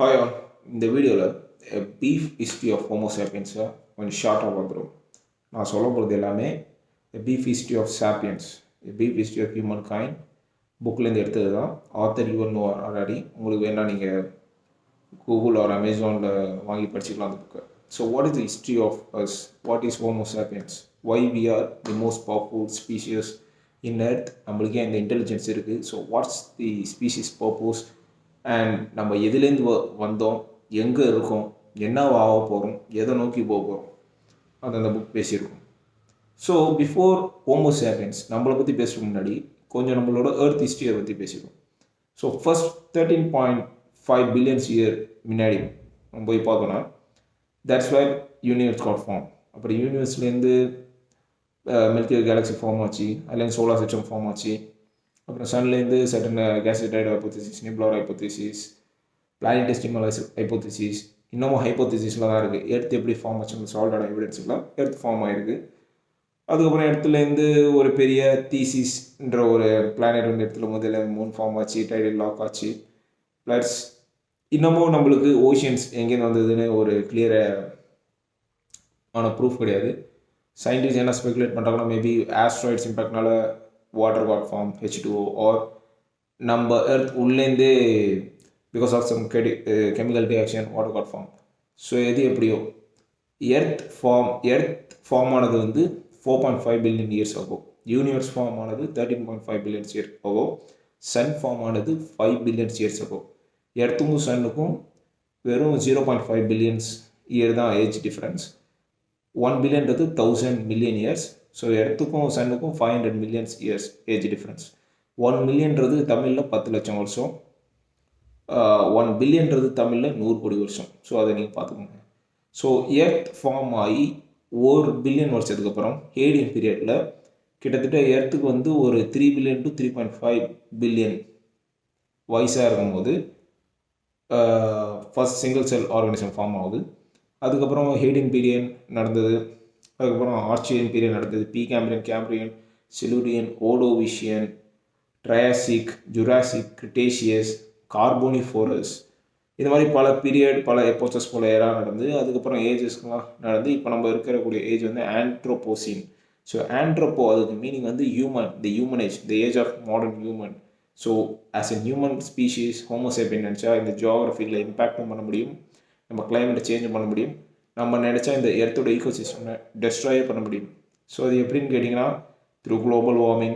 Hi all. இந்த வீடியோவில் beef history of homo சாப்பியன்ஸை கொஞ்சம் ஷார்ட்டாக பார்க்குறோம். நான் சொல்ல போகிறது எல்லாமே beef history of sapiens, beef history of human kind புக்லேருந்து எடுத்தது தான். ஆத்தர் யுவன் நோவா ஹராரி. உங்களுக்கு வேணால் நீங்கள் கூகுள் ஆர் அமேசானில் வாங்கி படிச்சுக்கலாம் அந்த புக்கை. So what is the history of us? What is homo sapiens? Why we are the most powerful species in earth? நம்மளுக்கே இந்த இன்டெலிஜென்ஸ் இருக்குது. So what's the species purpose and நம்ம எதுலேருந்து வந்தோம், எங்கே இருக்கோம், என்ன ஆக போகிறோம், எதை நோக்கி போக போகிறோம், அது அந்த புக் பேசியிருக்கோம். ஸோ பிஃபோர் ஹோமோ சாப்பியன்ஸ் நம்மளை பற்றி பேசுகிறதுக்கு முன்னாடி கொஞ்சம் நம்மளோட எர்த் ஹிஸ்ட்ரியை பற்றி பேசியிருக்கோம். ஸோ ஃபர்ஸ்ட் 13.5 பில்லியன்ஸ் இயர் முன்னாடி நம்ம போய் பார்த்தோன்னா that's where universe got form. அப்புறம் யூனிவர்ஸ்லேருந்து மில்கி கேலக்ஸி ஃபார்ம் ஆச்சு, அதுலேருந்து சோலார் சிஸ்டம் ஃபார்ம் ஆச்சு. அப்புறம் சன்லேருந்து சட்டன் கேசிடைட் ஹைப்போதிசிஸ், நிப்ளவர் ஹைப்போதிசிஸ், பிளானடெஸ்டிமல் ஹைப்போதிசிஸ், இன்னமும் ஹைப்போதிசிஸில் தான் இருக்குது. எர்த் எப்படி ஃபார்ம் ஆச்சு சால்டான எவிடன்ஸுலாம் எர்த் ஃபார்ம் ஆகிருக்கு. அதுக்கப்புறம் இடத்துலேருந்து ஒரு பெரிய தீசிஸ்ன்ற ஒரு பிளானட் ஒன்று இடத்துல முதல்ல மூன் ஃபார்ம் ஆச்சு, டைடல் லாக் ஆச்சு. ப்ளஸ் இன்னமும் நம்மளுக்கு ஓஷன்ஸ் எங்கேருந்து வந்ததுன்னு ஒரு கிளியரான ப்ரூஃப் கிடையாது. சயின்டிஸ்ட் என்ன ஸ்பெகுலேட் பண்ணுறாங்கன்னா மேபி ஆஸ்ட்ராய்ட்ஸ் இம்பேக்ட்னால water got form H2O, or நம்ம எர்த் உள்ளேருந்தே because of some chemical reaction water got form. So எது எப்படியோ எர்த் ஃபார்ம் ஆனது வந்து 4.5 பில்லியன் இயர்ஸ் ஆகும். யூனிவர்ஸ் ஃபார்ம் ஆனது 13.5 பில்லியன்ஸ் இயர்ஸ் ஆகும். சன் ஃபார்ம் ஆனது 5 பில்லியன்ஸ் இயர்ஸ் ஆகும். எர்த்துக்கும் சன்னுக்கும் வெறும் 0.5 பில்லியன்ஸ் இயர் தான் ஏஜ் டிஃப்ரென்ஸ். 1 பில்லியன்றது 1000 மில்லியன் இயர்ஸ். ஸோ எர்த்துக்கும் சன்னுக்கும் 500 மில்லியன்ஸ் இயர்ஸ் ஏஜ் டிஃப்ரென்ஸ். 1 மில்லியன்றது தமிழில் 10 லட்சம் வருஷம், 1 பில்லியன்றது தமிழில் 100 கோடி வருஷம். ஸோ அதை நீங்கள் பார்த்துக்கோங்க. ஸோ எர்த் ஃபார்ம் ஆகி 1 பில்லியன் வருஷத்துக்கு அப்புறம் ஹேடியன் பீரியடில் கிட்டத்தட்ட எர்த்துக்கு வந்து ஒரு 3 பில்லியன் டு 3.5 பில்லியன் வயசாக இருக்கும்போது first single cell organism form ஆகுது. அதுக்கப்புறம் ஹேடியன் பீரியட் நடந்தது. அதுக்கப்புறம் ஆர்ச்சியன் பீரியட் நடந்தது. Cambrian, Cambrian, Silurian, Ordovician, Triassic, Jurassic, Cretaceous, Carboniferous, இது மாதிரி பல பீரியட், பல எப்போச்சஸ் போல ஏராக நடந்து அதுக்கப்புறம் ஏஜஸ்லாம் நடந்து இப்போ நம்ம இருக்கக்கூடிய ஏஜ் வந்து ஆண்ட்ரோபோசின். ஸோ ஆண்ட்ரோப்போ அதுக்கு மீனிங் வந்து human, the human age, the age of modern human. So as a human species homo sapien நினச்சா இந்த ஜியோகிரஃபியில் இம்பேக்டும் பண்ண முடியும், நம்ம கிளைமேட்டை சேஞ்ச் பண்ண முடியும், நம்ம நினச்சா இந்த எர்த்தோட ஈகோசிஸ்டமை டெஸ்ட்ராயே பண்ண முடியும். ஸோ அது எப்படின்னு கேட்டிங்கன்னா through global warming,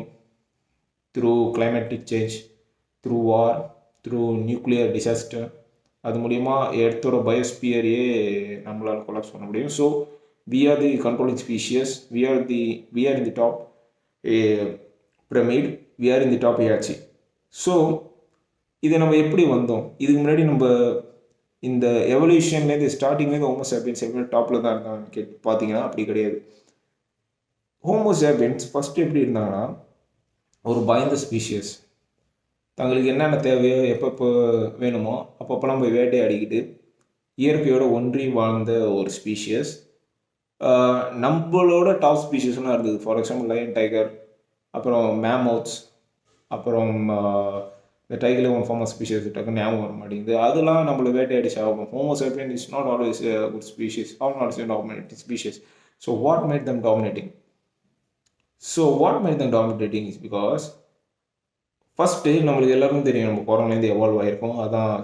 through climatic change, through war, through nuclear disaster. அது மூலிமா எர்த்தோட பயோஸ்பியரையே நம்மளால் கொலாப்ஸ் பண்ண முடியும். So we are the controlling species, we are in the top pyramid, we are in the top hierarchy. So இதை நம்ம எப்படி வந்தோம்? இதுக்கு முன்னாடி நம்ம இந்த எவல்யூஷன்லேருந்து ஸ்டார்டிங்லேருந்து ஹோமோ சாப்பியன்ஸ் எப்படி டாப்பில் தான் இருந்தாங்க பார்த்தீங்கன்னா அப்படி கிடையாது. ஹோமோ சாப்பியன்ஸ் ஃபஸ்ட்டு எப்படி இருந்தாங்கன்னா ஒரு பயந்த ஸ்பீஷியஸ். தங்களுக்கு என்னென்ன தேவையோ எப்பப்போ வேணுமோ அப்பப்போலாம் போய் வேட்டையாடிக்கிட்டு இயற்கையோடு ஒன்றி வாழ்ந்த ஒரு ஸ்பீஷியஸ். நம்மளோட டாப் ஸ்பீஷியஸ்லாம் இருந்தது. ஃபார் எக்ஸாம்பிள் லயன், டைகர், அப்புறம் மேமோத்ஸ், அப்புறம் இந்த டைகரில் ஒன் ஃபார்மஸ் ஸ்பீஷியஸ் டக்குன்னு ஞாபகம் வர மாட்டேங்குது. அதெல்லாம் நம்மளை வேட்டையாடி சாப்பிடும். Homo sapien is not always good species, all not dominating species. So what made them dominating? Is because first நம்மளுக்கு எல்லாருக்கும் தெரியும் நம்ம குரங்குலேருந்து எவால்வ் ஆகிருக்கோம். அதான்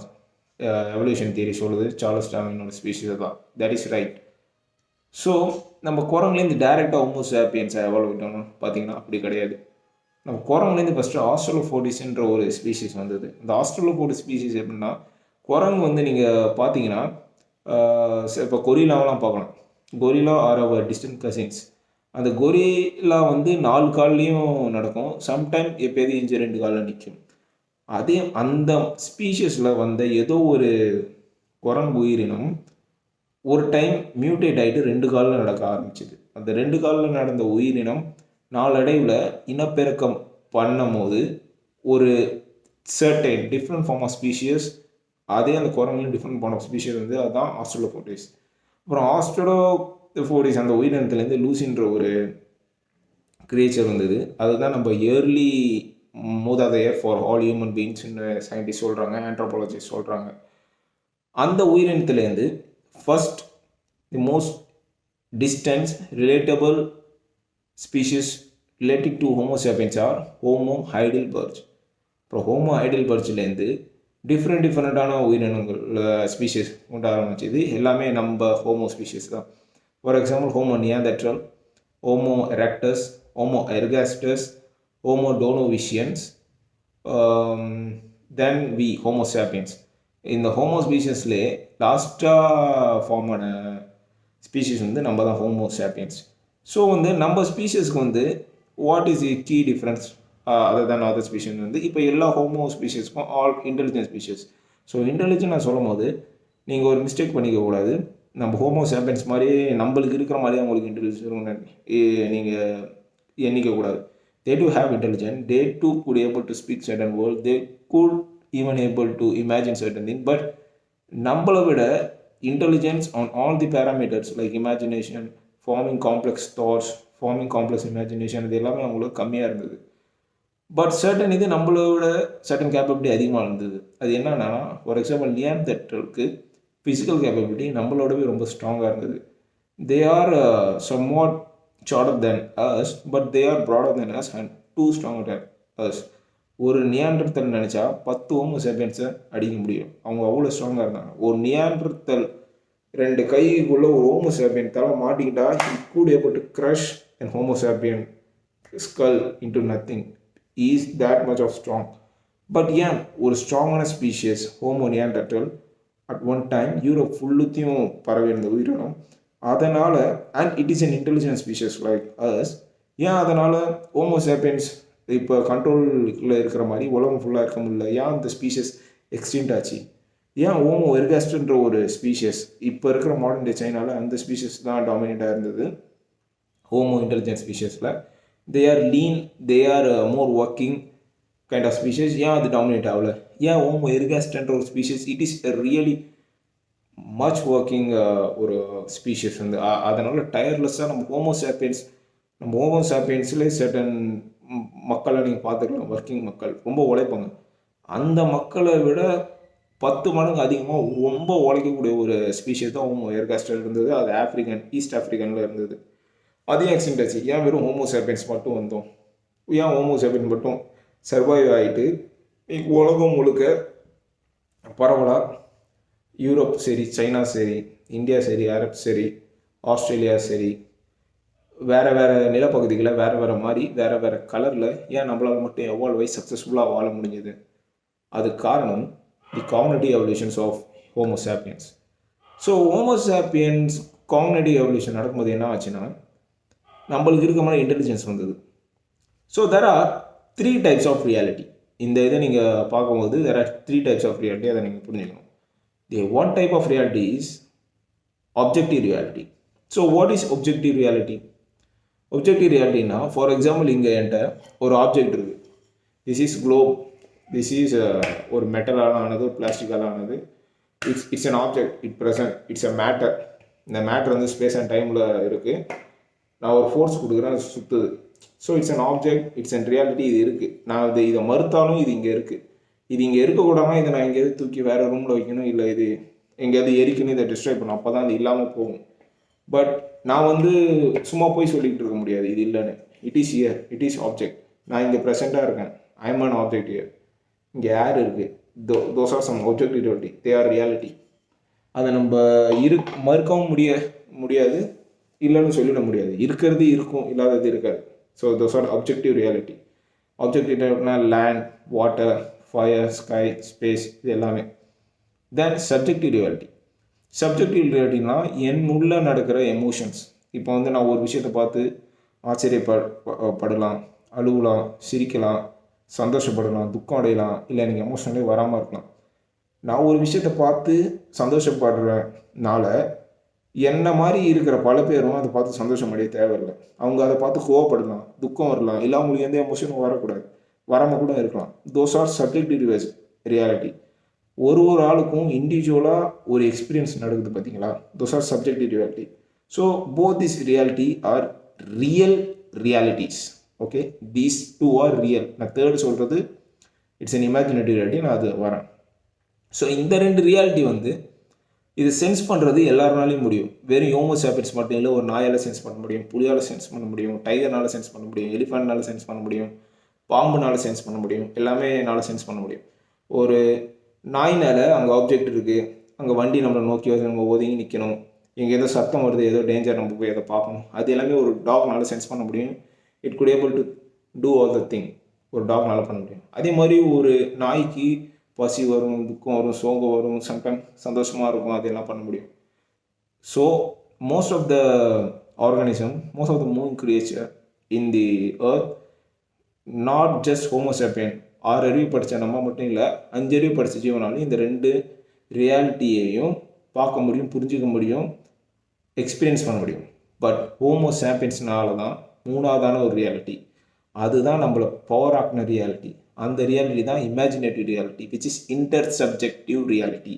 எவல்யூஷன் தியரி சொல்லுது. சார்லஸ் டார்வினோட ஸ்பீஷிஸ் தான். That is right. ஸோ நம்ம குரங்குலேருந்து டேரெக்டாக ஹோமோ சாப்பியன்ஸை எவால்வ் ஆகிட்டோம்னு பார்த்தீங்கன்னா அப்படி கிடையாது. நம்ம குரங்குலேருந்து ஃபஸ்ட்டு ஆஸ்ட்ரலோபோடிஸ்ன்ற ஒரு ஸ்பீஷிஸ் வந்தது. இந்த ஆஸ்ட்ரலோபோடிஸ் ஸ்பீஷிஸ் எப்படின்னா குரங்கு வந்து நீங்கள் பார்த்தீங்கன்னா இப்போ கொரிலாவெலாம் பார்க்கலாம். கொரிலா ஆர் அவர் டிஸ்டன்ட் கசின்ஸ். அந்த கொரிலா வந்து 4 கால்லையும் நடக்கும். சம்டைம் எப்போயாவது இஞ்சி 2 காலில் நிற்கும். அதே அந்த ஸ்பீஷஸில் வந்த ஏதோ ஒரு குரங்கு உயிரினம் ஒரு டைம் மியூட்டேட் ஆகிட்டு 2 காலில் நடக்க ஆரம்பிச்சிது. அந்த 2 காலில் நடந்த உயிரினம் நாளடைவில் இனப்பெருக்கம் பண்ணும் போது ஒரு certain different form of species, அதே அந்த குரங்குலையும் டிஃப்ரெண்ட் ஃபார்ம் ஆஃப் ஸ்பீஷியஸ் வந்து அதுதான் ஆஸ்ட்ரலோபோடிஸ். அப்புறம் ஆஸ்ட்ரலோபோடிஸ் அந்த உயிரினத்துலேருந்து லூசின்ற ஒரு கிரியேச்சர் வந்தது. அதுதான் நம்ம இயர்லி மூதாதையர் ஃபார் ஆல் ஹியூமன் பீயிங்ஸ்ன்னு சயின்டிஸ்ட் சொல்கிறாங்க, ஆண்ட்ரோபாலஜிஸ்ட் சொல்கிறாங்க. அந்த உயிரினத்துலேருந்து first the most distance relatable species relative to Homo sapiens or Homo Heidelberg. அப்புறம் ஹோமோ ஹைடல்பர்ச்லேருந்து டிஃப்ரெண்ட்டான உயிரினங்கள் ஸ்பீஷிஸ் உண்ட ஆரம்பிச்சது. எல்லாமே நம்ம ஹோமோ ஸ்பீஷிஸ் தான். For example Homo Neanderthal, Homo erectus, Homo ergaster, Homo Denisovans, then Homo sapiens. இந்த ஹோமோ ஸ்பீஷஸ்லேயே லாஸ்ட்டாக ஃபார்ம் ஆன ஸ்பீஷிஸ் வந்து நம்ம தான் ஹோமோ சாப்பியன்ஸ். ஸோ வந்து நம்ம ஸ்பீஷஸ்க்கு வந்து what is the key difference other than other species வந்து இப்போ எல்லா ஹோமோ ஸ்பீஷஸ்க்கும் all intelligent species. So intelligent நான் சொல்லும் போது நீங்கள் ஒரு மிஸ்டேக் பண்ணிக்கக்கூடாது. நம்ம ஹோமோ சாப்பியன்ஸ் மாதிரி நம்மளுக்கு இருக்கிற மாதிரி அவங்களுக்கு இன்டெலிஜென்ஸ் நீங்கள் எண்ணிக்கக்கூடாது. They do have intelligence, they too could able to speak certain words, they could even able to imagine certain things, but நம்மளை விட intelligence on all the parameters like imagination, forming complex thoughts, forming complex imagination, இது எல்லாமே அவங்களுக்கு கம்மியாக இருந்தது. But certain இது நம்மளை விட சர்டன் கேப்பபிலிட்டி அதிகமாக இருந்தது. அது என்னன்னா ஃபார் எக்ஸாம்பிள் நியாண்டர்டலுக்கு ஃபிசிக்கல் கேப்பபிலிட்டி நம்மளோடவே ரொம்ப ஸ்ட்ராங்காக இருந்தது. They are somewhat shorter than us, but they are broader than us and too stronger than us. ஒரு நியாண்டர்தல் நினச்சா 10 ஹோமோ சாப்பியன்ஸை அடிக்க முடியும். அவங்க அவ்வளோ ஸ்ட்ராங்காக இருந்தாங்க. ஒரு நியாண்டர்தல் 2 கைக்குள்ளே ஒரு ஹோமோ சாப்பியன் தலை மாட்டிக்கிட்டா he could able to crush an homo sapien skull into nothing. He is that much of strong. But ஏன் ஒரு ஸ்ட்ராங்கான species Homo Neanderthal at one time Europe ஃபுல்லுத்தையும் பரவி இருந்த உயிரினம். அதனால் and it is an intelligent species like us. ஏன் அதனால் ஹோமோ சாப்பியன்ஸ் இப்போ கண்ட்ரோலில் இருக்கிற மாதிரி உலகம் ஃபுல்லாக இருக்க முடியல? ஏன் அந்த ஸ்பீஷஸ் எக்ஸ்டிண்ட் ஆச்சு? ஏன் ஹோமோ எர்காஸ்டன்ற ஒரு ஸ்பீஷஸ் இப்போ இருக்கிற மாடர்ன் டே சைனாவில் அந்த ஸ்பீஷஸ் தான் டாமினேட்டாக இருந்தது ஹோமோ இன்டெலிஜென்ட் ஸ்பீஷஸில். They are lean, they are more working kind of species. ஏன் அது டாமினேட் ஆகலை? ஏன் ஹோமோ எர்காஸ்டன்ற ஒரு species it is really much working ஒரு ஸ்பீஷஸ் வந்து. அதனால் டயர்லெஸ்ஸாக நம்ம ஹோமோ சாப்பியன்ஸில் சர்டன் மக்களை நீங்கள் பார்த்துக்கலாம். ஒர்க்கிங் மக்கள் ரொம்ப உழைப்பாங்க. அந்த மக்களை விட 10 மடங்கு அதிகமாக ரொம்ப உழைக்கக்கூடிய ஒரு ஸ்பீஷஸ் தான் ஹோமோ எர்காஸ்டர் இருந்தது. அது ஈஸ்ட் ஆஃப்ரிக்கனில் இருந்தது. அதையும் எக்ஸ்டெண்ட் ஆச்சு. ஏன் வெறும் ஹோமோ சாப்பியன்ஸ் மட்டும் வந்தோம்? ஏன் ஹோமோ சாப்பியன்ஸ் மட்டும் சர்வைவ் ஆகிட்டு உலகம் முழுக்க பரவலாக யூரோப் சரி, சைனா சரி, இந்தியா சரி, அரப் சரி, ஆஸ்திரேலியா சரி, வேறு நிலப்பகுதிகளில் வேறு மாதிரி வேறு கலரில் ஏன் நம்மளால் மட்டும் எவால்வ் ஆகி சக்ஸஸ்ஃபுல்லாக வாழ முடிஞ்சது? அது காரணம் the cognitive evolutions of Homo sapiens. So Homo sapiens cognitive evolution நடக்கும்போது என்ன ஆச்சுன்னா நம்மளுக்கு இருக்க மாதிரி இன்டெலிஜென்ஸ் வந்தது. So there are 3 types of reality. இந்த இதை நீங்கள் பார்க்கும்போது there are 3 types of reality. அதை நீங்கள் புரிஞ்சுக்கணும். The one type of reality is objective reality. So what is objective reality? Objective reality na, for example, இங்கே என்கிட்ட ஒரு ஆப்ஜெக்ட் இருக்குது. This is Globe. This is ஒரு மெட்டலால் ஆனது, ஒரு பிளாஸ்டிக்கால் ஆனது. It's an object. It's a matter. இந்த மேட்டர் வந்து ஸ்பேஸ் அண்ட் டைமில் இருக்குது. நான் ஒரு ஃபோர்ஸ் கொடுக்குறேன், அது சுற்றுது. So it's an object, it's an reality. இது இருக்குது. நான் இதை மறுத்தாலும் இது இங்கே இருக்குது. இது இங்கே இருக்கக்கூடாமல் இதை நான் எங்கேயாவது தூக்கி வேறு ரூமில் வைக்கணும், இல்லை இது எங்கேயாவது எரிக்கணும், இதை டிஸ்ட்ராய் பண்ணணும். அப்போ தான் அது இல்லாமல் போகும். பட் நான் வந்து சும்மா போய் சொல்லிக்கிட்டு இருக்க முடியாது இது இல்லைன்னு. It is here, it is object. நான் இங்கே ப்ரெசென்ட்டாக இருக்கேன். I am an object here. இங்கே ஏர் இருக்குது. Those are some objectivity. They are reality. அதை நம்ம மறுக்கவும் முடியாது, இல்லைன்னு சொல்லிட முடியாது. இருக்கிறது இருக்கும், இல்லாதது இருக்காது. So those are objective reality. ஆப்ஜெக்டிவ்னா land, water, fire, sky, space, இது எல்லாமே. Then subjective reality. சப்ஜெக்டிவ் ரியாலிட்டினா என் உள்ள நடக்கிற எமோஷன்ஸ். இப்போ வந்து நான் ஒரு விஷயத்தை பார்த்து ஆச்சரியப்படலாம், அழுகலாம், சிரிக்கலாம், சந்தோஷப்படலாம், துக்கம் அடையலாம், இல்லை எனக்கு எமோஷனலே வராமல் இருக்கலாம். நான் ஒரு விஷயத்தை பார்த்து சந்தோஷப்படுறதுனால என்ன மாதிரி இருக்கிற பல பேரும் அதை பார்த்து சந்தோஷம் அடைய தேவையில்லை. அவங்க அதை பார்த்து கோவப்படலாம், துக்கம் வரலாம், இல்லை அவங்களுக்கு எந்த எமோஷனும் வராமல் கூட இருக்கலாம். Those are subjective reality. ஒரு ஆளுக்கும் இண்டிவிஜுவலாக ஒரு எக்ஸ்பீரியன்ஸ் நடக்குது பார்த்தீங்களா? Those are subjective reality. So both this reality are real realities. Okay, these two are real. நான் தேர்ட் சொல்கிறது இட்ஸ் அன் இமேஜினேட்டிவ் ரியாலிட்டி. நான் அது வரேன். ஸோ இந்த 2 ரியாலிட்டி வந்து இது சென்ஸ் பண்ணுறது எல்லாருனாலையும் முடியும். வெறும் ஹோமோ சாப்பியன்ஸ் மட்டும் இல்லை, ஒரு நாயால் சென்ஸ் பண்ண முடியும், புலியால் சென்ஸ் பண்ண முடியும், டைகர்னால சென்ஸ் பண்ண முடியும், எலிஃபெண்ட்னால சென்ஸ் பண்ண முடியும், பாம்புனால சென்ஸ் பண்ண முடியும், எல்லாமே என்னால் சென்ஸ் பண்ண முடியும். ஒரு நாயினால் அங்கே ஆப்ஜெக்ட் இருக்குது, அங்கே வண்டி நம்மளை நோக்கி வருது, நம்ம ஒதுங்கி நிற்கணும், இங்கே ஏதோ சத்தம் வருது, ஏதோ டேஞ்சர், நம்ம போய் அதை பார்க்கணும், அது எல்லாமே ஒரு டாக்னால சென்ஸ் பண்ண முடியும். It could able to do all the thing, ஒரு டாக்னால பண்ண முடியும். அதே மாதிரி ஒரு நாய்க்கு பசி வரும், துக்கம் வரும், சோகம் வரும், சம்டைம் சந்தோஷமாக இருக்கும், அதெல்லாம் பண்ண முடியும். So most of the organism, most of the moving creature in the earth, not just Homo sapien, 6 அறிவு படித்த நம்ம மட்டும் இல்லை, 5 அறிவு படித்த ஜீவனாலும் இந்த 2 ரியாலிட்டியையும் பார்க்க முடியும், புரிஞ்சிக்க முடியும், எக்ஸ்பீரியன்ஸ் பண்ண முடியும். பட் ஹோமோசாப்பியன்ஸ்னால தான் 3ஆவதான ஒரு ரியாலிட்டி, அதுதான் நம்மளை பவர் ஆக்கின ரியாலிட்டி. அந்த ரியாலிட்டி தான் imaginative reality, which is inter subjective reality.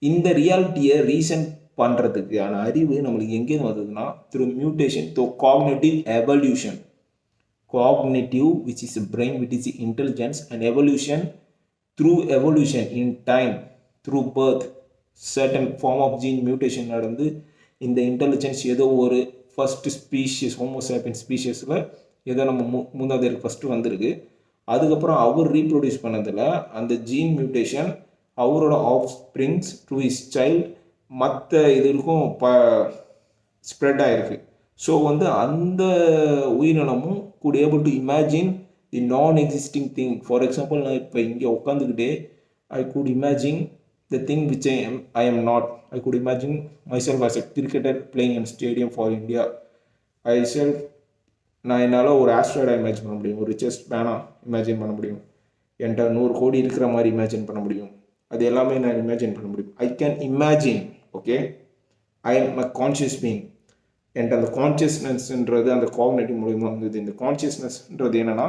இந்த ரியாலிட்டியை ரீசன் பண்ணுறதுக்கான அறிவு நம்மளுக்கு எங்கேருந்து வந்ததுன்னா through mutation, through cognitive evolution. Cognitive, which is the brain, which is the intelligence, and evolution, through evolution in time, through birth, certain form of gene mutation நடந்து இந்த intelligence ஏதோ ஒரு ஃபர்ஸ்ட் ஸ்பீஷியஸ், ஹோமோசாப்பியன் ஸ்பீஷியஸில் ஏதோ நம்ம மூணாவது ஃபஸ்ட்டு வந்திருக்கு. அதுக்கப்புறம் அவர் reproduce பண்ணதில் அந்த ஜீன் மியூட்டேஷன் அவரோட offsprings to his child மற்ற இதுக்கும் ஸ்ப்ரெட் ஆகிருக்கு. ஸோ அந்த உயிரினமும் could able to imagine the non-existing thing. For example, நான் இப்போ இங்கே உட்காந்துக்கிட்டே I could imagine the thing which I am not. I could imagine myself as a cricketer playing in stadium for India. நான் என்னால் ஒரு ஆஸ்ட்ராய்டை imagine பண்ண முடியும், ஒரு richest மேனா imagine பண்ண முடியும், என்கிட்ட 100 கோடி இருக்கிற மாதிரி இமேஜின் பண்ண முடியும். அது எல்லாமே நான் இமேஜின் பண்ண முடியும். I can imagine. Okay, I am a conscious being. என்கிட்ட அந்த கான்ஷியஸ்னஸ்ன்றது அந்த காக்னிட்டிவ் மூலியமாக வந்தது. இந்த கான்ஷியஸ்னஸ்ன்றது என்னென்னா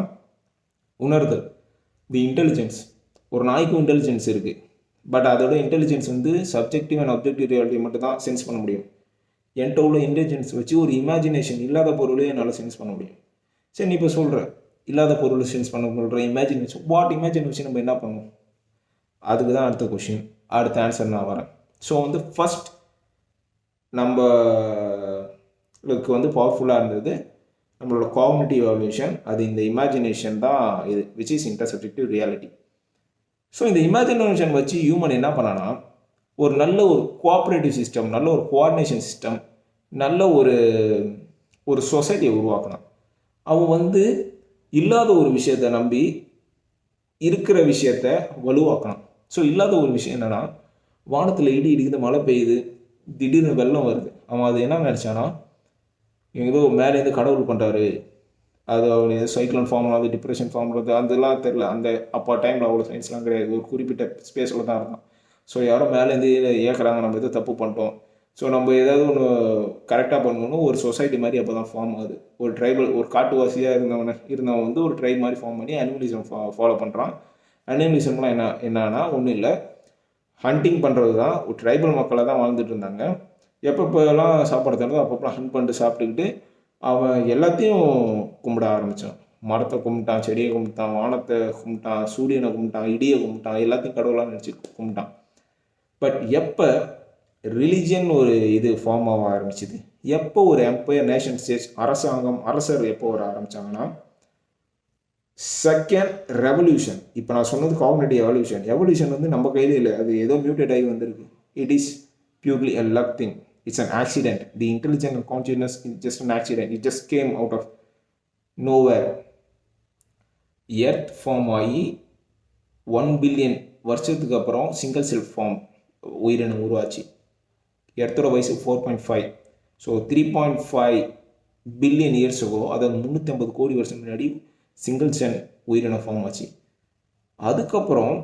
உணர்தல், தி இன்டெலிஜென்ஸ். ஒரு நாய்க்கும் இன்டெலிஜென்ஸ் இருக்குது, பட் அதோட intelligence subjective and objective reality மட்டும் தான் சென்ஸ் பண்ண முடியும். என்கிட்ட உள்ள இன்டெலிஜென்ஸ் வச்சு ஒரு இமேஜினேஷன், இல்லாத பொருளே என்னால் சென்ஸ் பண்ண முடியும். சரி, நீ இப்போ சொல்கிற இல்லாத பொருளை சென்ஸ் பண்ண சொல்கிற இமேஜினேஷன், வாட் இமேஜின் வச்சு நம்ம என்ன பண்ணுவோம்? அதுக்கு தான் அடுத்த கொஷின், அடுத்த ஆன்சர் நான் வரேன். ஸோ ஃபஸ்ட் நம்மளுக்கு பவர்ஃபுல்லாக இருந்தது நம்மளோட காக்னிட்டிவ் எவல்யூஷன். அது இந்த இமேஜினேஷன் தான் இது, விச் இஸ் இன்டர்சப்ஜெக்டிவ் ரியாலிட்டி. ஸோ இந்த இமேஜினேஷன் வச்சு ஹியூமன் என்ன பண்ணானா ஒரு நல்ல ஒரு கோஆப்ரேட்டிவ் சிஸ்டம், நல்ல ஒரு கோஆர்டினேஷன் சிஸ்டம், நல்ல ஒரு சொசைட்டியை உருவாக்கினான். அவன் இல்லாத ஒரு விஷயத்தை நம்பி இருக்கிற விஷயத்த வலுவாக்கினான். ஸோ இல்லாத ஒரு விஷயம் என்னென்னா, வானத்தில் இடி இடிக்குது, மழை பெய்யுது, திடீர்னு வெள்ளம் வருது. அவன் அது என்ன நினச்சானா, ஏதோ மேலேருந்து கடவுள் பண்ணுறாரு, அது அவனுக்கு சைக்ளோன் ஃபார்ம் ஆகுது, டிப்ரெஷன் ஃபார்ம் ஆகுது, அதெல்லாம் தெரில. அப்போ டைமில் அவ்வளோ சயின்ஸ்லாம் கிடையாது, ஒரு குறிப்பிட்ட ஸ்பேஸில் தான் இருந்தான். ஸோ யாரோ மேலேருந்து ஏற்கிறாங்க, நம்ம எதோ தப்பு பண்ணிட்டோம், ஸோ நம்ம ஏதாவது ஒன்று கரெக்டாக பண்ணணும்னு ஒரு சொசைட்டி மாதிரி அப்போ தான் ஃபார்ம் ஆகுது. ஒரு ட்ரைபல், ஒரு காட்டுவாசியாக இருந்தவன் ஒரு ட்ரைப் மாதிரி ஃபார்ம் பண்ணி அனிமலிசம் ஃபாலோ பண்ணுறான். அனிமலிசம்லாம் என்னன்னா ஒன்றும் இல்லை, ஹண்டிங் பண்ணுறது தான். ஒரு ட்ரைபல் மக்களை தான் வாழ்ந்துட்டு இருந்தாங்க. எப்பப்போலாம் சாப்பாடு தருதோ அப்பப்போ ஹண்ட் பண்ணிட்டு சாப்பிட்டுக்கிட்டு அவன் எல்லாத்தையும் கும்பிட ஆரம்பித்தான். மரத்தை கும்பிட்டான், செடியை கும்பிட்டான், வானத்தை கும்பிட்டான், சூரியனை கும்பிட்டான், இடியை கும்பிட்டான், எல்லாத்தையும் கடவுளாக நினச்சி கும்பிட்டான். பட் எப்போ ரிலிஜியன் ஒரு இது ஃபார்ம் ஆக ஆரம்பிச்சிது, எப்போ ஒரு எம்பையர், நேஷன் ஸ்டேட்ஸ், அரசர் எப்போ வர ஆரம்பித்தாங்கன்னா செகண்ட் ரெவல்யூஷன். இப்போ நான் சொன்னது காக்னிட்டிவ் எவல்யூஷன் நம்ம கையில் இல்லை, அது ஏதோ மியூட்டேட் ஆகி வந்திருக்கு. It is purely a luck thing. It's an accident. The intelligence and consciousness is just an accident. It just came out of nowhere. Earth form ஆகி 1 பில்லியன் வருஷத்துக்கு அப்புறம் சிங்கிள் செல் ஃபார்ம் உயிரினம் உருவாச்சு. எர்த்தோட வயசு 4.5. ஸோ 3.5 பில்லியன் இயர்ஸ் ஆகோ, அதாவது 350 கோடி வருஷம் முன்னாடி சிங்கிள் செல் உயிரினம் ஃபார்ம் ஆச்சு. அதுக்கப்புறம்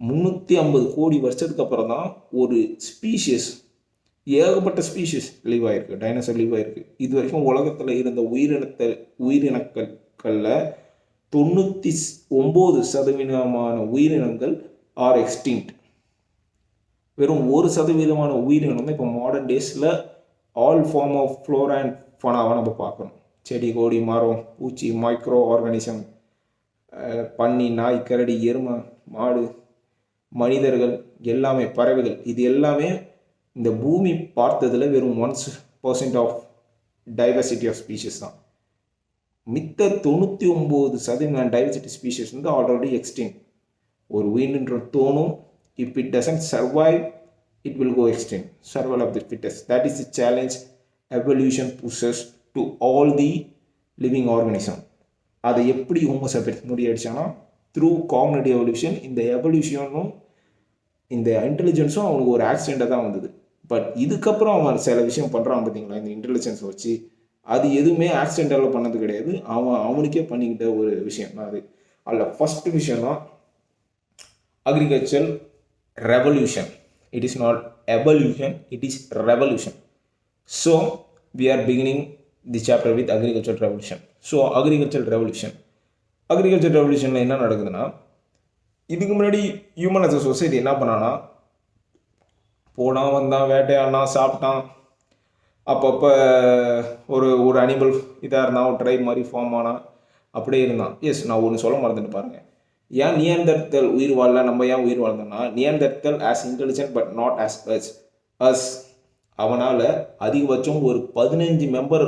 350 கோடி வருஷத்துக்கு அப்புறம் தான் ஒரு ஸ்பீஷியஸ், ஏகப்பட்ட ஸ்பீஷிஸ் லீவ் ஆகிருக்கு, டைனோசர் லீவ் ஆகிருக்கு. இது வரைக்கும் உலகத்தில் இருந்த உயிரினங்களில் 99% உயிரினங்கள் ஆர் எக்ஸ்டிங்க்ட். வெறும் 1% உயிரினம் தான் இப்போ மாடர்ன் டேஸில் all form of flora and ஃபனாவை நம்ம பார்க்கணும். செடி, கொடி, மரம், பூச்சி, மைக்ரோ ஆர்கானிசம், பன்னி, நாய், கரடி, எருமை, மாடு, மனிதர்கள், எல்லாமே, பறவைகள், இது எல்லாமே இந்த பூமி பார்த்ததில் வெறும் 1% ஆஃப் டைவர்சிட்டி ஆஃப் ஸ்பீஷஸ் தான். மித்த 99% டைவர்சிட்டி ஸ்பீஷஸ் வந்து ஆல்ரெடி எக்ஸ்டிங். ஒரு உயிரின்ற தோணும், if it doesn't survive it will go extinct. Survival of the fittest, that is the challenge evolution pushes to all the living organism. அதை எப்படி homo sapiens முறியடிச்சானா through cognitive evolution. இந்த எவல்யூஷனும் இந்த இன்டெலிஜென்ஸும் அவனுக்கு ஒரு ஆக்சிடெண்ட்டாக தான் வந்தது. பட் இதுக்கப்புறம் அவன் சில விஷயம் பண்ணுறான் பார்த்தீங்களா இந்த இன்டெலிஜென்ஸை வச்சு, அது எதுவுமே ஆக்சிடென்டால் பண்ணது கிடையாது, அவனுக்கே பண்ணிக்கிட்ட ஒரு விஷயம் தான் அது. அதில் ஃபஸ்ட்டு விஷயம் தான் agriculture revolution. It is not evolution, it is revolution. So we are beginning the chapter with agricultural revolution. So agriculture ரெவல்யூஷனில் என்ன நடக்குதுன்னா, இதுக்கு முன்னாடி ஹியூமன் அஸ் அ சொசைட்டி என்ன பண்ணான்னா, போனான் வந்தான் வேட்டையாடினான் சாப்பிட்டான், அப்பப்போ ஒரு அனிமல் இதாக இருந்தான், ஒரு ட்ரைப் மாதிரி ஃபார்ம் ஆனால் அப்படியே இருந்தான். எஸ், நான் ஒன்று சொல்ல மறந்துட்டு பாருங்கள். ஏன் நியண்டர்தல் உயிர் வாழல, நம்ம ஏன் உயிர் வாழ்ந்தோம்னா, Neanderthal as intelligent but not as us. அவனால் அதிகபட்சம் ஒரு 15 மெம்பர்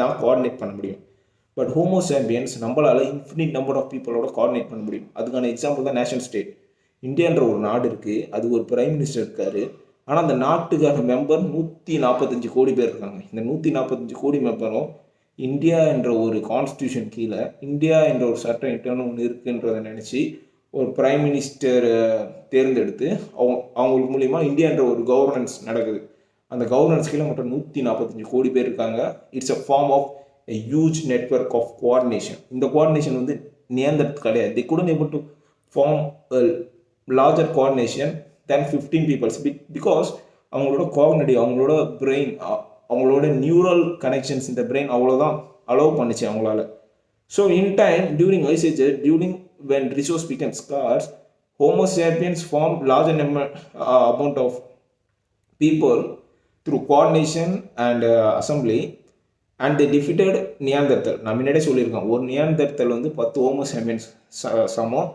தான் கோஆர்டினேட் பண்ண முடியும். பட் ஹோமோசேபியன்ஸ் நம்மளால் இன்ஃபினிட் நம்பர் ஆஃப் பீப்புளோட கோஆர்டினேட் பண்ண முடியும். அதுக்கான எக்ஸாம்பிள் தான் நேஷன் ஸ்டேட். இந்தியான்ற ஒரு நாடு இருக்குது, அது ஒரு பிரைம் மினிஸ்டர் இருக்கார். ஆனால் அந்த நாட்டுக்கான மெம்பர் 145 கோடி பேர் இருக்காங்க. இந்த 145 கோடி மெம்பரும் இந்தியா என்ற ஒரு கான்ஸ்டியூஷன் கீழே, இந்தியா என்ற ஒரு சட்டம் இட்டன்னு ஒன்று இருக்குன்றதை நினச்சி ஒரு பிரைம் மினிஸ்டர் தேர்ந்தெடுத்து அவங்களுக்கு மூலிமா இந்தியா என்ற ஒரு கவர்னன்ஸ் நடக்குது. அந்த கவர்னன்ஸ் கீழே மட்டும் 145 கோடி பேர் இருக்காங்க. It's a form of a huge network of coordination. இந்த கோஆர்டினேஷன் வந்து நியந்தரத்து கிடையாது. they couldn't able to form a larger coordination than 15 people because அவங்களோட காக்னிட்டிவ், அவங்களோட பிரெயின், அவங்களோட நியூரல் கனெக்ஷன்ஸ் இந்த பிரெயின் அவ்வளோதான் அலோவ் பண்ணிச்சு அவங்களால. So in time during ice age, during when resource became scarce, homo sapiens formed larger amount of people through coordination and assembly and they defeated Neanderthal. நான் முன்னாடியே சொல்லியிருக்கேன், ஒரு Neanderthal வந்து 10 Homo sapiens சமம்.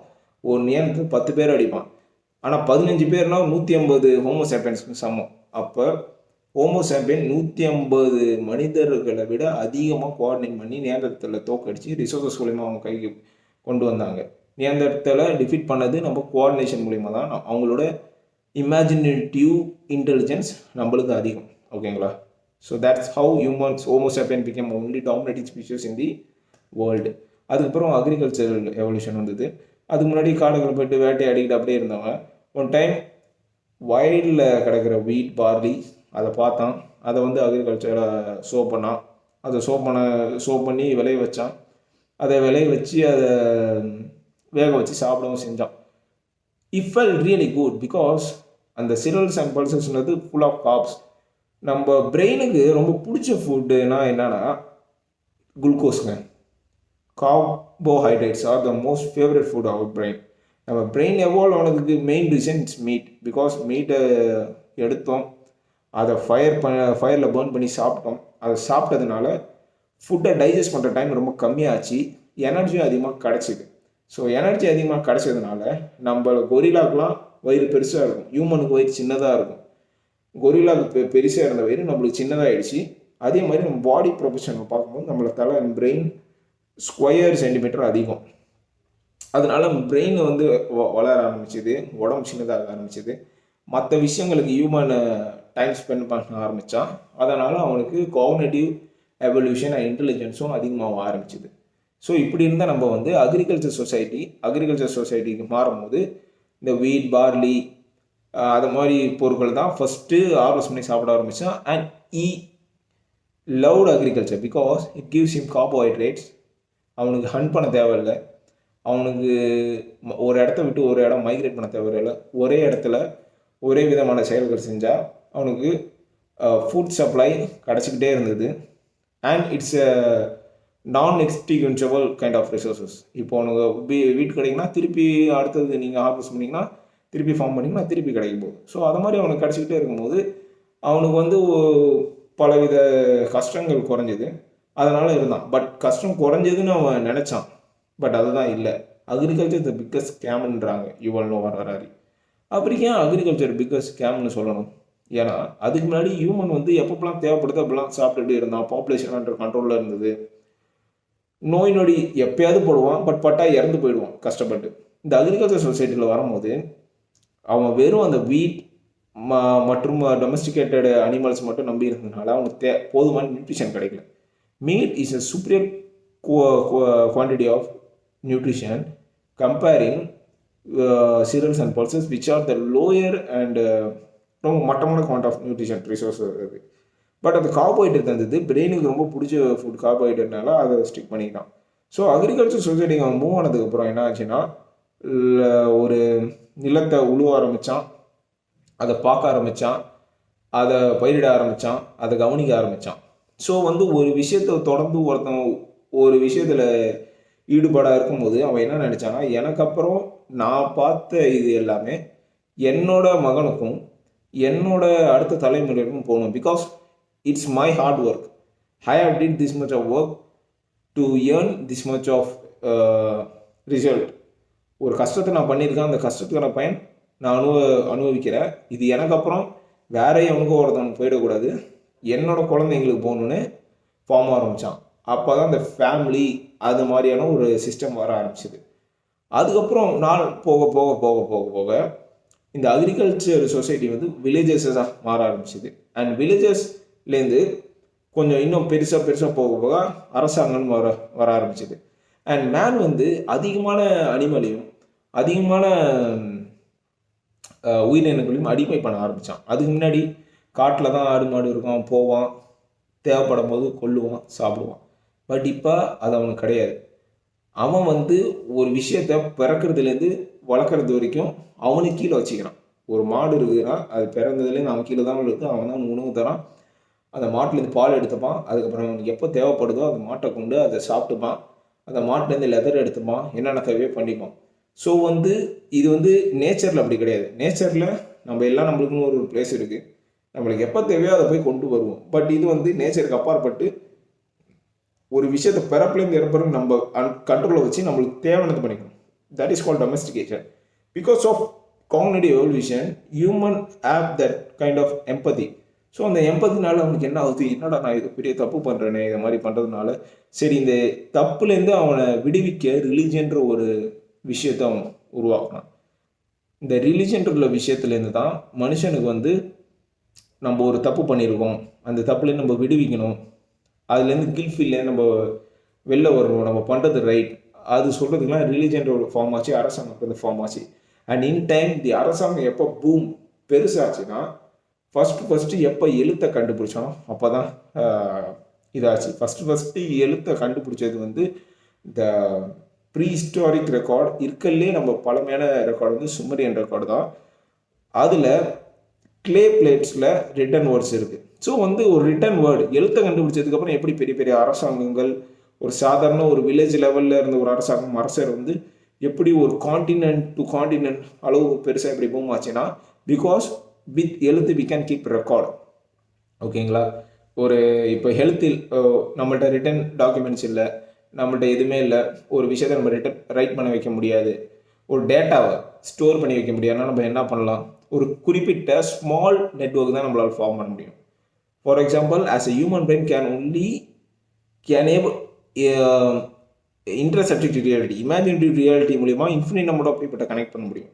ஒரு நியாண்டர்தல் 10 பேர் அடிப்பான். ஆனால் 15 பேர்னா 150 ஹோமோசேபியன்ஸ்க்கு சமம். அப்போ ஹோமோசேபியன் 150 மனிதர்களை விட அதிகமாக கோஆர்டினேட் பண்ணி நியாண்டர்தலை தோக்கடிச்சு ரிசோர்ஸஸ் மூலிமா அவங்க கைக்கு கொண்டு வந்தாங்க. நியாண்டர்தலை டிஃபீட் பண்ணது நம்ம கோஆர்டினேஷன் மூலிமா தான். அவங்களோட இமேஜினேட்டிவ் இன்டெலிஜென்ஸ் நம்மளுக்கு அதிகம். ஓகேங்களா? So that's how humans homo sapien became only dominating species in the world. அதுக்கப்புறம் அக்ரிகல்ச்சரல் எவல்யூஷன் வந்தது. அதுக்கு முன்னாடி காடுகளை போய்ட்டு வேட்டையாடிக்கிட்டு அப்படியே இருந்தவங்க ஒன் டைம் வயலில் கிடக்கிற வீட் பார்லி அதை பார்த்தான். அதை வந்து அக்ரிகல்ச்சரை ஷோ பண்ணான். அதை ஷோ பண்ணி விளைய வச்சான். அதை விளைய வச்சு அதை வேக வச்சு சாப்பிடவும் செஞ்சான். It felt really good because அந்த சிரல்ஸ் அண்ட் பல்சஸ்ன்றது ஃபுல் ஆஃப் கார்ப்ஸ். நம்ம பிரெயினுக்கு ரொம்ப பிடிச்ச ஃபுட்டுனா என்னன்னா குளுக்கோஸ்ங்க. Carbohydrates are the most favourite food our brain. நம்ம பிரெயின் எவால்வ் ஆனதுக்கு main reason it's meat. Because மீட்டை எடுத்தோம், அதை ஃபயரில் பர்ன் பண்ணி சாப்பிட்டோம். அதை சாப்பிட்டதுனால ஃபுட்டை டைஜஸ்ட் பண்ணுற டைம் ரொம்ப கம்மியாச்சு, எனர்ஜியும் அதிகமாக கிடச்சிது. ஸோ எனர்ஜி அதிகமாக கிடச்சதுனால நம்ம கொரிலாக்கெலாம் வயிறு பெருசாக இருக்கும், ஹியூமனுக்கு வயிறு சின்னதாக இருக்கும். கொரிலாவுக்கு பெருசாக இருந்த வயிறு நம்மளுக்கு சின்னதாகிடுச்சு. அதே மாதிரி நம்ம பாடி ப்ரொபோர்ஷனை பார்க்கும்போது நம்மளை தலை பிரெயின் ஸ்கொயர் சென்டிமீட்டர் அதிகம். அதனால பிரெயின் வந்து வளர ஆரம்பிச்சிது, உடம்பு சின்னதாக ஆரம்பிச்சிது. மற்ற விஷயங்களுக்கு ஹியூமன் டைம் ஸ்பெண்ட் பண்ண ஆரம்பித்தான். அதனால் அவனுக்கு காக்னிட்டிவ் எவல்யூஷன் அண்ட் இன்டெலிஜென்ஸும் அதிகமாக ஆரம்பிச்சிது. ஸோ இப்படி இருந்தால் நம்ம வந்து அக்ரிகல்ச்சர் சொசைட்டிக்கு மாறும்போது இந்த வீட் பார்லி அது மாதிரி பொருட்கள் தான் ஃபஸ்ட்டு ஹார்வெஸ்ட் பண்ணி சாப்பிட ஆரம்பித்தான். And loved agriculture because it gives him carbohydrates. அவனுக்கு ஹண்ட் பண்ண தேவையில்லை, அவனுக்கு ஒரு இடத்த விட்டு ஒரு இடம் மைக்ரேட் பண்ண தேவையில்லை. ஒரே இடத்துல ஒரே விதமான செயல்கள் செஞ்சால் அவனுக்கு ஃபுட் சப்ளை கிடச்சிக்கிட்டே இருந்தது. அண்ட் இட்ஸ் நான் எக்ஸ்டிகன்சபிள் கைண்ட் ஆஃப் ரிசோர்ஸஸ். இப்போ உனக்கு வீட்டு கிடைக்குன்னா திருப்பி அடுத்தது நீங்கள் ஹார்வெஸ்ட் பண்ணிங்கன்னா திருப்பி ஃபார்ம் பண்ணிங்கன்னா திருப்பி கிடைக்கும் போது. ஸோ அது மாதிரி அவனுக்கு கிடச்சிக்கிட்டே இருக்கும்போது அவனுக்கு வந்து பலவித கஷ்டங்கள் குறைஞ்சது. அதனால் இருந்தான். பட் கஷ்டம் குறைஞ்சதுன்னு அவன் நினச்சான், பட் அதுதான் இல்லை. அக்ரிகல்ச்சர் த பிக்கஸ்ட் ஸ்கேம்ன்றாங்க யுவல் நோவா ஹராரி. அப்படி ஏன் அக்ரிகல்ச்சர் பிக்கஸ்ட் ஸ்கேம்னு சொல்லணும்? ஏன்னா அதுக்கு முன்னாடி ஹியூமன் வந்து எப்பப்பெல்லாம் தேவைப்படுதோ அப்பெல்லாம் சாப்பிட்டுட்டு இருந்தான், பாப்புலேஷன் அண்டர் கண்ட்ரோலில் இருந்தது. நோய் நொடி எப்பயாவது போடுவான், பட் பட்டா இறந்து போயிடுவான் கஷ்டப்பட்டு. இந்த அக்ரிகல்ச்சர் சொசைட்டியில் வரும்போது அவன் வெறும் அந்த வீட் மற்றும் டொமஸ்டிகேட்டட் அனிமல்ஸ் மட்டும் நம்பி இருந்ததுனால அவனுக்கு போதுமான நியூட்ரிஷன் கிடைக்கல. Meet is a superior quantity of nutrition comparing cereals and pulses which are the lower and ரொம்ப மட்டமான குவான்ட் ஆஃப் நியூட்ரிஷன் ரிசோர்ஸ் இருக்குது. பட் அந்த கார்போஹைட்ரேட் இருந்தது பிரெயினுக்கு ரொம்ப பிடிச்ச ஃபுட் கார்போஹைட்ரேட்னால அதை ஸ்டிக் பண்ணிக்கிட்டான். ஸோ அக்ரிகல்ச்சர் சொசைட்டிக்கு அவன் மூவ் ஆனதுக்கப்புறம் என்ன ஆச்சுன்னா ஒரு நிலத்தை உழுவ ஆரம்பித்தான், அதை பார்க்க ஆரம்பித்தான், அதை பயிரிட ஆரம்பித்தான், அதை கவனிக்க ஆரம்பித்தான். ஸோ வந்து ஒரு விஷயத்தை தொடர்ந்து ஒருத்தன் ஒரு விஷயத்தில் ஈடுபாடாக இருக்கும்போது அவன் என்ன நினச்சான்னா, எனக்கு அப்புறம் நான் பார்த்த இது எல்லாமே என்னோட மகனுக்கும் என்னோட அடுத்த தலைமுறைக்கும் போகணும். Because it's my hard work. I have did this much of work to earn this much of result. ஒரு கஷ்டத்தை நான் பண்ணியிருக்கேன், அந்த கஷ்டத்துக்கான பயன் நான் அனுபவிக்கிறேன். இது எனக்கு அப்புறம் வேற எவனுக்கும் ஒருத்தவனுக்கு போயிடக்கூடாது, என்னோட குழந்தைங்களுக்கு போகணுன்னு ஃபார்ம் ஆரம்பித்தான். அப்போ தான் இந்த ஃபேமிலி அது மாதிரியான ஒரு சிஸ்டம் வர ஆரம்பிச்சிது. அதுக்கப்புறம் நாள் போக போக போக போக போக இந்த அக்ரிகல்ச்சர் சொசைட்டி வந்து வில்லேஜஸாக மாற ஆரம்பிச்சிது. அண்ட் வில்லேஜஸ்லேருந்து கொஞ்சம் இன்னும் பெருசாக போக போக அரசாங்கம்னு வர ஆரம்பிச்சிது. அண்ட் மேன் வந்து அதிகமான அனிமலையும் அதிகமான உயிரினங்களையும் அடிமை பண்ண ஆரம்பித்தான். அதுக்கு முன்னாடி காட்டில் தான் ஆடு மாடு இருக்கும், போவான், தேவைப்படும் போது கொல்லுவான், சாப்பிடுவான். பட் இப்போ அது அவனுக்கு கிடையாது. அவன் வந்து ஒரு விஷயத்தை பிறக்கிறதுலேருந்து வளர்க்குறது வரைக்கும் அவனுக்கு கீழே வச்சுக்கிறான். ஒரு மாடு இருக்குதுன்னா அது பிறந்ததுலேருந்து அவன் கீழே தான் இருக்குது, அவன் தான் உணவு தரான். அந்த மாட்டிலேருந்து பால் எடுத்துப்பான், அதுக்கப்புறம் அவனுக்கு எப்போ தேவைப்படுதோ அந்த மாட்டை கொண்டு அதை சாப்பிட்டுப்பான், அந்த மாட்டிலேருந்து லெதர் எடுத்துப்பான், என்னென்ன தேவையோ பண்ணிப்பான். ஸோ வந்து இது வந்து நேச்சரில் அப்படி கிடையாது. நேச்சரில் நம்ம எல்லாம் நம்மளுக்குன்னு ஒரு பிளேஸ் இருக்குது, நம்மளுக்கு எப்போ தேவையோ அதை போய் கொண்டு வருவோம். பட் இது வந்து நேச்சருக்கு அப்பாற்பட்டு ஒரு விஷயத்தை பிறப்புலேருந்து இறப்புறதுக்கு நம்ம கண்ட்ரோலில் வச்சு நம்மளுக்கு தேவையானது பண்ணிக்கணும். That is called domestication. Because of cognitive evolution human have that kind of empathy. So அந்த எம்பதினால அவனுக்கு என்ன ஆகுது, என்னடா நான் இது பெரிய தப்பு பண்ணுறேனே, இதை மாதிரி பண்ணுறதுனால சரி இந்த தப்புலேருந்து அவனை விடுவிக்க ரிலீஜன்ற ஒரு விஷயத்தை அவன் உருவாக்கினான். இந்த ரிலீஜன்ற விஷயத்துலேருந்து தான் மனுஷனுக்கு வந்து நம்ம ஒரு தப்பு பண்ணியிருக்கோம், அந்த தப்புலேருந்து நம்ம விடுவிக்கணும், அதுலேருந்து கில்ஃபீல்லேருந்து நம்ம வெளில வரணும், நம்ம பண்ணுறது ரைட், அது சொல்கிறதுக்குலாம் ரிலீஜன்ற ஒரு ஃபார்ம் ஆச்சு, அரசாங்கத்துக்கு ஃபார்ம் ஆச்சு. அண்ட் இன் டைம் தி அரசாங்கம் எப்போ பூம் பெருசாச்சுன்னா ஃபஸ்ட்டு எப்போ எழுத்தை கண்டுபிடிச்சானோ அப்போ தான் இதாச்சு. ஃபஸ்ட்டு எழுத்தை கண்டுபிடிச்சது வந்து இந்த ப்ரீஹிஸ்டாரிக் ரெக்கார்டு இருக்கல்லே நம்ம பழமையான ரெக்கார்டு வந்து சுமரியன் ரெக்கார்டு தான். அதில் கிளே பிளேட்ஸில் ரிட்டன் வேர்ட்ஸ் இருக்குது. ஸோ வந்து ஒரு ரிட்டன் வேர்டு எழுத்தை கண்டுபிடிச்சதுக்கப்புறம் எப்படி பெரிய பெரிய அரசாங்கங்கள், ஒரு சாதாரண ஒரு வில்லேஜ் லெவலில் இருந்த ஒரு அரசர் வந்து எப்படி ஒரு காண்டினென்ட் டு காண்டினென்ட் அளவு பெருசாக எப்படி பூம் ஆச்சுன்னா பிகாஸ் வித் எழுத்து வி கேன் கீப் ரெக்கார்டு. ஓகேங்களா? ஒரு இப்போ ஹெல்த்தில் நம்மள்கிட்ட ரிட்டன் டாக்குமெண்ட்ஸ் இல்லை, நம்மள்கிட்ட எதுவுமே இல்லை, ஒரு விஷயத்தை நம்ம ரைட் பண்ண வைக்க முடியாது, ஒரு டேட்டாவை ஸ்டோர் பண்ணி வைக்க முடியாதுன்னா நம்ம என்ன பண்ணலாம், ஒரு குறிப்பிட்ட ஸ்மால் நெட்வொர்க் தான் நம்மளால் ஃபார்ம் பண்ண முடியும். For example as a human brain can able intersubjective reality, imaginative reality மூலிமா இன்ஃபினிட் நம்பர் ஆஃப் பீப்பிள்கிட்ட கனெக்ட் பண்ண முடியும்.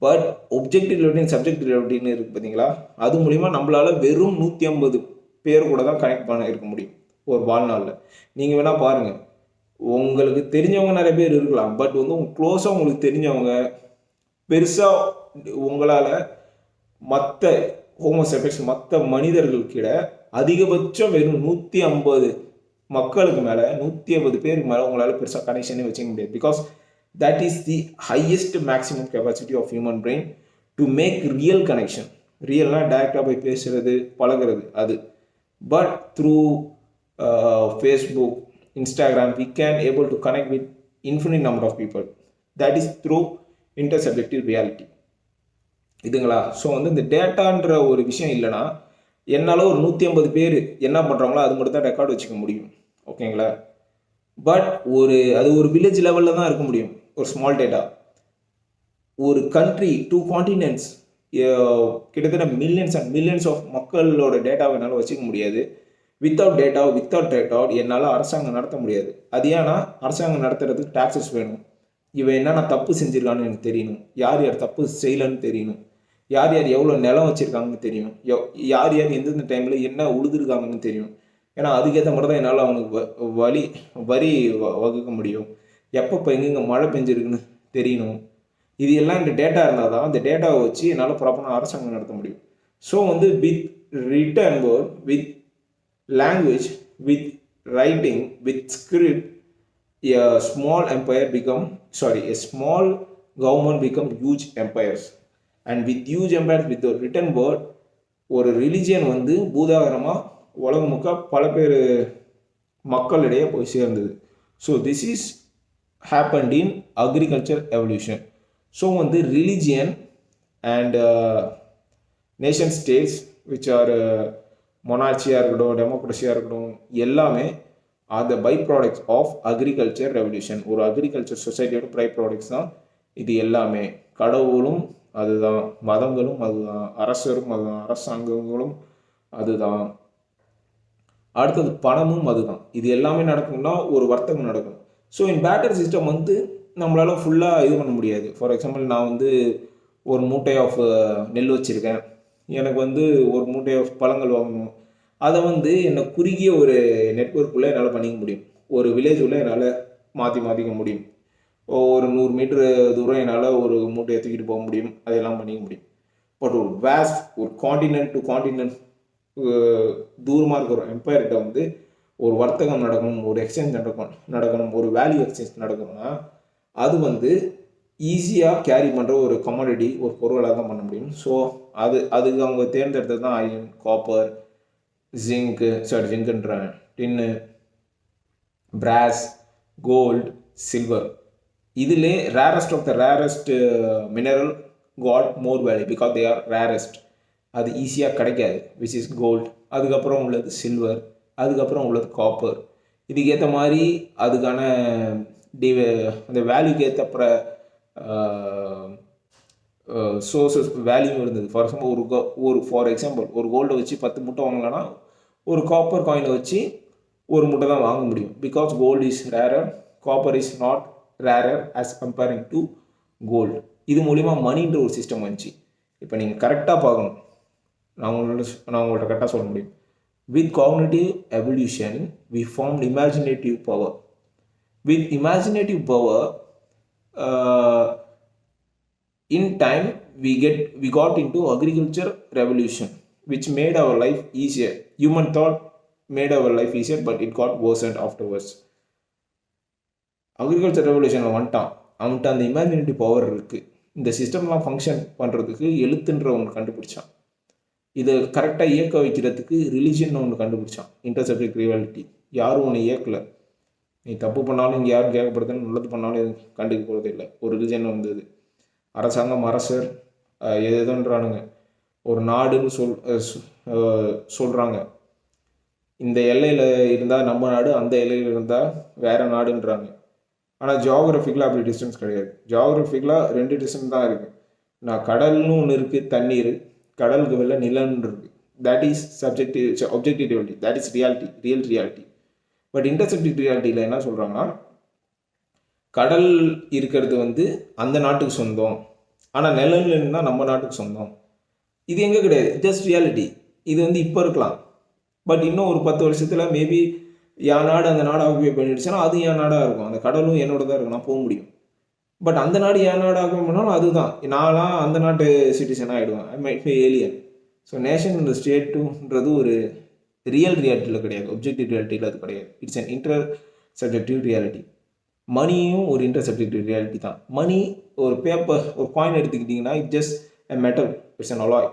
பட் ஒப்ஜெக்டிவ் ரியாலிட்டி சப்ஜெக்டிவ் ரியாலிட்டின்னு இருக்குது பார்த்தீங்களா, அது மூலிமா நம்மளால் வெறும் 150 பேர் கூட தான் கனெக்ட் பண்ண இருக்க முடியும் ஒரு வாழ்நாளில். நீங்கள் வேணால் பாருங்கள், உங்களுக்கு தெரிஞ்சவங்க நிறைய பேர் இருக்கலாம், பட் வந்து உங்கள் க்ளோஸாக உங்களுக்கு தெரிஞ்சவங்க பெருசாக உங்களால் மற்ற ஹோமோசெக்ஸ் மற்ற மனிதர்களுக்கிட அதிகபட்சம் வெறும் 150 மக்களுக்கு மேலே 150 பேருக்கு மேலே உங்களால் பெருசாக கனெக்ஷனே வச்சுக்க முடியாது. Because that is the highest maximum capacity of human brain to make real connection. ரியல்னால் டைரெக்டாக போய் பேசுகிறது பழகிறது அது. But through Facebook, Instagram, we can able to connect with infinite number of people. That is through intersubjective reality. இதுங்களா? So வந்து இந்த டேட்டான்ற ஒரு விஷயம் இல்லைன்னா என்னால் ஒரு 150 பேர் என்ன பண்ணுறாங்களோ அது மட்டும் தான் ரெக்கார்டு வச்சுக்க முடியும். ஓகேங்களா? பட் அது ஒரு வில்லேஜ் லெவலில் தான் இருக்க முடியும், ஒரு ஸ்மால் டேட்டா. ஒரு கண்ட்ரி 2 காண்டினென்ட்ஸ் கிட்டத்தட்ட மில்லியன்ஸ் அண்ட் மில்லியன்ஸ் ஆஃப் மக்களோட டேட்டாவை என்னால் வச்சுக்க முடியாது. வித்தவுட் டேட்டா என்னால் அரசாங்கம் நடத்த முடியாது. அது ஏன்னா அரசாங்கம் நடத்துறதுக்கு டாக்ஸஸ் வேணும். இவன் என்னென்ன தப்பு செஞ்சுருக்கான்னு எனக்கு தெரியணும். யார் யார் தப்பு செய்யலைன்னு தெரியணும். யார் யார் எவ்வளோ நிலம் வச்சுருக்காங்கன்னு தெரியும். யார் யார் எந்தெந்த டைமில் என்ன உழுதுருக்காங்கன்னு தெரியும். ஏன்னா அதுக்கேற்ற மாதிரி தான் என்னால் அவனுக்கு வரி வகுக்க முடியும். எப்பப்போ எங்கெங்கே மழை பெஞ்சிருக்குன்னு தெரியணும். இது எல்லாம் இந்த டேட்டா இருந்தால் தான் அந்த டேட்டாவை வச்சு என்னால் ப்ராப்பராக அரசாங்கம் நடத்த முடியும். So with written word, with language, with writing, with script, a small government become huge empires. And with huge empires, with the written word, ஒரு ரிலிஜியன் பூதாகரமாக உலகம் முக்கா பல பேர் மக்களிடையே போய் சேர்ந்தது. So this is happened in agriculture evolution. So religion and nation states which are மொனார்ச்சியாக இருக்கட்டும், டெமோக்ரஸியாக இருக்கட்டும், எல்லாமே are the by products of agriculture revolution. ஒரு அக்ரிகல்ச்சர் சொசைட்டியோட பை ப்ராடக்ட்ஸ் தான் இது எல்லாமே. கடவுளும் அதுதான், மதங்களும் அதுதான், அரசரும் அதுதான், அரசாங்கங்களும் அதுதான், அடுத்தது பணமும் அதுதான். இது எல்லாமே நடக்கணும்னா ஒரு வர்த்தகம் நடக்கும். ஸோ இன் பேட்டர் சிஸ்டம் நம்மளால் ஃபுல்லாக இது பண்ண முடியாது. ஃபார் எக்ஸாம்பிள் நான் ஒரு மூட்டை ஆஃப் நெல் வச்சுருக்கேன். எனக்கு ஒரு மூட்டை ஆஃப் பழங்கள் வாங்கணும். அதை என்னை குறுகிய ஒரு நெட்வொர்க்குள்ளே என்னால் பண்ணிக்க முடியும். ஒரு வில்லேஜ் உள்ள என்னால் மாற்றிக்க முடியும். ஒரு 100 மீட்டரு தூரம் என்னால் ஒரு மூட்டையை தூக்கிட்டு போக முடியும். அதெல்லாம் பண்ணிக்க முடியும். பட் ஒரு காண்டினென்ட் டு காண்டினென்ட் தூரமாக இருக்கிற எம்பையர்கிட்ட ஒரு வர்த்தகம் நடக்கணும், ஒரு எக்ஸ்சேஞ்ச் நடக்கணும், ஒரு வேல்யூ எக்ஸ்சேஞ்ச் நடக்கணும்னா அது ஈஸியாக கேரி பண்ணுற ஒரு கமாடிட்டி, ஒரு பொருளாக தான் பண்ண முடியும். ஸோ அதுக்கு அவங்க தேர்ந்தெடுத்தது தான் அயன், காப்பர், ஜிங்க்குன்ற டின்னு, பிராஸ், கோல்டு, சில்வர். இதிலே rarest of the rarest mineral got more value because they are rarest. அது ஈஸியாக கிடைக்காது, விச் இஸ் கோல்டு. அதுக்கப்புறம் உள்ளது சில்வர், அதுக்கப்புறம் உள்ளது காப்பர். இதுக்கேற்ற மாதிரி அதுக்கான அந்த வேல்யூக்கு ஏற்ற சோர்ஸஸ் வேல்யூ இருந்தது. ஃபார் எக்ஸாம்பிள் ஒரு கோல்டை வச்சு 10 மூட்டை வாங்கலான்னா ஒரு காப்பர் காயினை வச்சு ஒரு மூட்டை தான் வாங்க முடியும். Because gold is rarer, copper is not rarer as comparing to gold. இது மூலிமா மணின்ற ஒரு சிஸ்டம் வந்துச்சு. இப்போ நீங்கள் கரெக்டாக பார்க்கணும். நான் உங்கள்கிட்ட கரெக்டாக சொல்ல முடியும். With cognitive evolution, we formed imaginative power. With imaginative power, in time we got into agriculture revolution, which made our life easier. Human thought made our life easier, but it got worsened afterwards. Agriculture ரெவல்யூஷனில் அவன்கிட்ட அந்த imaginative power இருக்குது. இந்த சிஸ்டம்லாம் function பண்ணுறதுக்கு எழுத்துன்ற ஒன்று கண்டுபிடிச்சான். இதை கரெக்டாக இயக்க வைக்கிறதுக்கு ரிலிஜன் ஒன்று கண்டுபிடிச்சான், இன்டர்சப்ஜெக்ட் ரியாலிட்டி. யாரும் ஒன்று இயக்கலை. நீ தப்பு பண்ணாலும் இங்கே யாரும் கேட்கப்படுதுன்னு, நல்லது பண்ணாலும் எதுவும் கண்டுக்க போகிறது இல்லை. ஒரு ரிலிஜன் வந்தது. அரசாங்கம், அரசர் எதுன்றானுங்க. ஒரு நாடுன்னு சொல்கிறாங்க. இந்த எல்லையில் இருந்தால் நம்ம நாடு, அந்த எல்லையில் இருந்தால் வேறு நாடுன்றாங்க. ஆனால் ஜியாகிரபிக்கலாக அப்படி டிஸ்டன்ஸ் கிடையாது. ஜியாகிரபிக்கலாக 2 டிஸ்டன்ஸ் தான் இருக்குது. கடல்னு ஒன்று இருக்குது, தண்ணீர். கடலுக்கு வெளில நிலன்னு இருக்குது. That is objective reality, that is real reality. But intersubjective ரியாலிட்டியில் என்ன சொல்கிறாங்கன்னா, கடல் இருக்கிறது அந்த நாட்டுக்கு சொந்தம், ஆனால் நிலம்ல இருந்தால் நம்ம நாட்டுக்கு சொந்தம். இது எங்கே கிடையாது, ஜஸ்ட் ரியாலிட்டி. இது இப்போ இருக்கலாம், பட் இன்னும் ஒரு 10 வருஷத்தில் மேபி என் நாடு அந்த நாடு ஆக்குபை பண்ணிடுச்சுன்னா அது என் நாடாக இருக்கும். அந்த கடலும் என்னோட தான் இருக்கும், நான் போக முடியும். பட் அந்த நாடு என் நாடு ஆக்குபை பண்ணாலும் அதுதான், நான்லாம் அந்த நாட்டு சிட்டிசனாக ஆகிடுவேன். I might be alien. So nation இந்த ஸ்டேட்டுன்றது ஒரு ரியல் ரியாலிட்டியில் கிடையாது, ஒப்ஜெக்டிவ் ரியாலிட்டியில் அது கிடையாது. It's an intersubjective reality. மணியும் ஒரு இன்டர்சப்ஜெக்டிவ் ரியாலிட்டி தான். மணி ஒரு பேப்பர், ஒரு காயின் எடுத்துக்கிட்டிங்கன்னா it just a metal, it's an alloy.